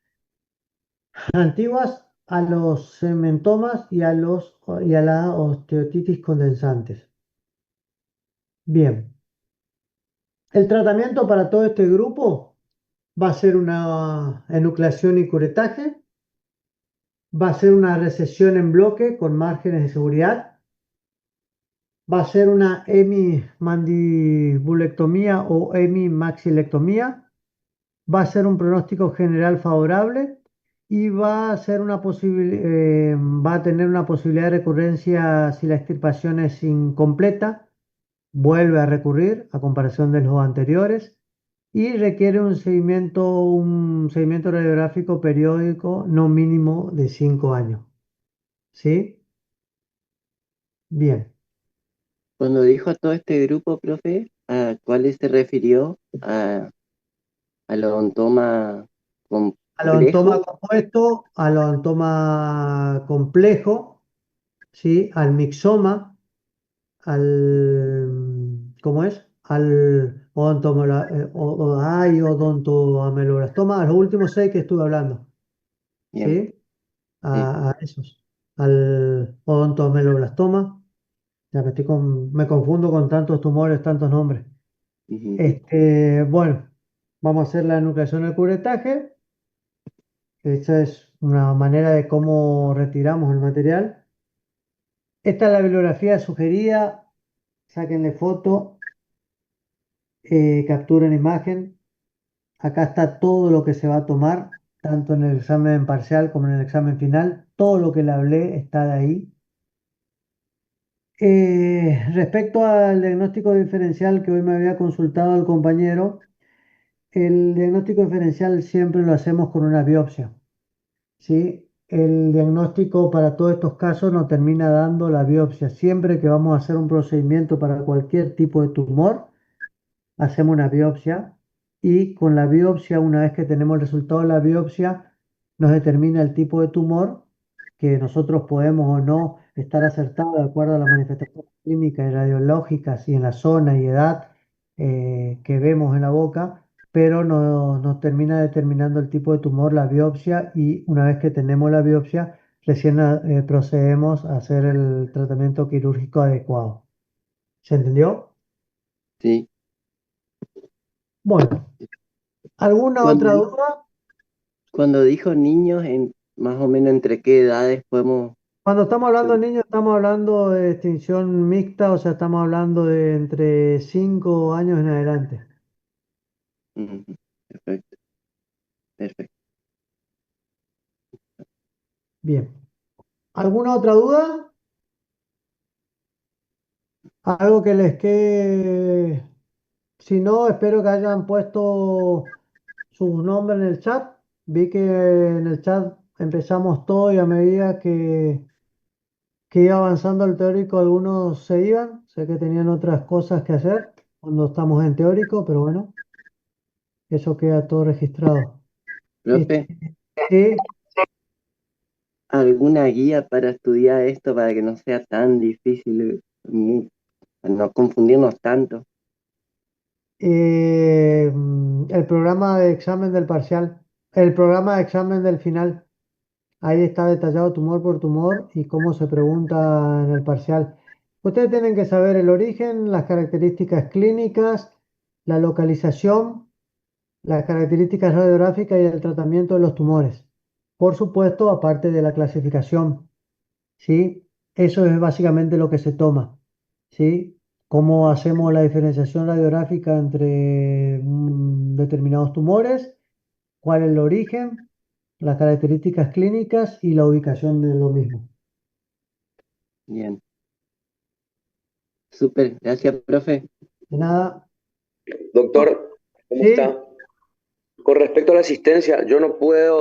antiguas, a los cementomas y a la osteotitis condensantes. Bien, el tratamiento para todo este grupo va a ser una enucleación y curetaje, va a ser una recesión en bloque con márgenes de seguridad, va a ser una hemimandibulectomía o hemimaxilectomía, va a ser un pronóstico general favorable y va a tener una posibilidad de recurrencia si la extirpación es incompleta, vuelve a recurrir a comparación de los anteriores y requiere un seguimiento radiográfico periódico no mínimo de 5 años. ¿Sí? Bien. Cuando dijo a todo este grupo, profe, ¿a cuáles se refirió? ¿Al odontoma Al odontoma complejo? compuesto, al odontoma complejo, ¿sí? Al mixoma, ¿cómo es? Al ay, odontoameloblastoma, a los últimos 6 que estuve hablando, Bien, ¿sí? sí. A esos. Al odontoameloblastoma, ya me confundo con tantos tumores, tantos nombres. Ujú. Bueno, vamos a hacer la nucleación del curetaje. Esa es una manera de cómo retiramos el material. Esta es la bibliografía sugerida. Sáquenle foto, capturen imagen. Acá está todo lo que se va a tomar, tanto en el examen parcial como en el examen final. Todo lo que le hablé está de ahí. Respecto al diagnóstico diferencial que hoy me había consultado el compañero, el diagnóstico diferencial siempre lo hacemos con una biopsia, ¿sí? El diagnóstico para todos estos casos nos termina dando la biopsia. Siempre que vamos a hacer un procedimiento para cualquier tipo de tumor, hacemos una biopsia y con la biopsia, una vez que tenemos el resultado de la biopsia, nos determina el tipo de tumor que nosotros podemos o no estar acertados de acuerdo a las manifestaciones clínicas y radiológicas y en la zona y edad que vemos en la boca, pero nos termina determinando el tipo de tumor, la biopsia, y una vez que tenemos la biopsia, recién procedemos a hacer el tratamiento quirúrgico adecuado. ¿Se entendió? Sí. Bueno, ¿alguna Cuando, otra di- duda? cuando dijo niños, más o menos entre qué edades podemos... Cuando estamos hablando de niños, estamos hablando de extinción mixta, o sea, estamos hablando de entre 5 años en adelante. Ujú. Perfecto, perfecto. Bien. ¿Alguna otra duda? ¿Algo que les quede? Si no, espero que hayan puesto sus nombres en el chat. Vi que en el chat empezamos todo y a medida que iba avanzando el teórico, algunos se iban. Sé que tenían otras cosas que hacer cuando estamos en teórico, pero bueno, eso queda todo registrado. Este, Profe, sí, ¿alguna guía para estudiar esto para que no sea tan difícil, para no confundirnos tanto? el programa de examen del parcial, el programa de examen del final. Ahí está detallado tumor por tumor y cómo se pregunta en el parcial. Ustedes tienen que saber el origen, las características clínicas, la localización, las características radiográficas y el tratamiento de los tumores. Por supuesto, aparte de la clasificación, ¿sí? Eso es básicamente lo que se toma, ¿sí? Cómo hacemos la diferenciación radiográfica entre determinados tumores, cuál es el origen, las características clínicas y la ubicación de lo mismo. Bien, súper, gracias, profe. De nada. Oh, Doctor, ¿cómo sí, está? Con respecto a la asistencia, yo no puedo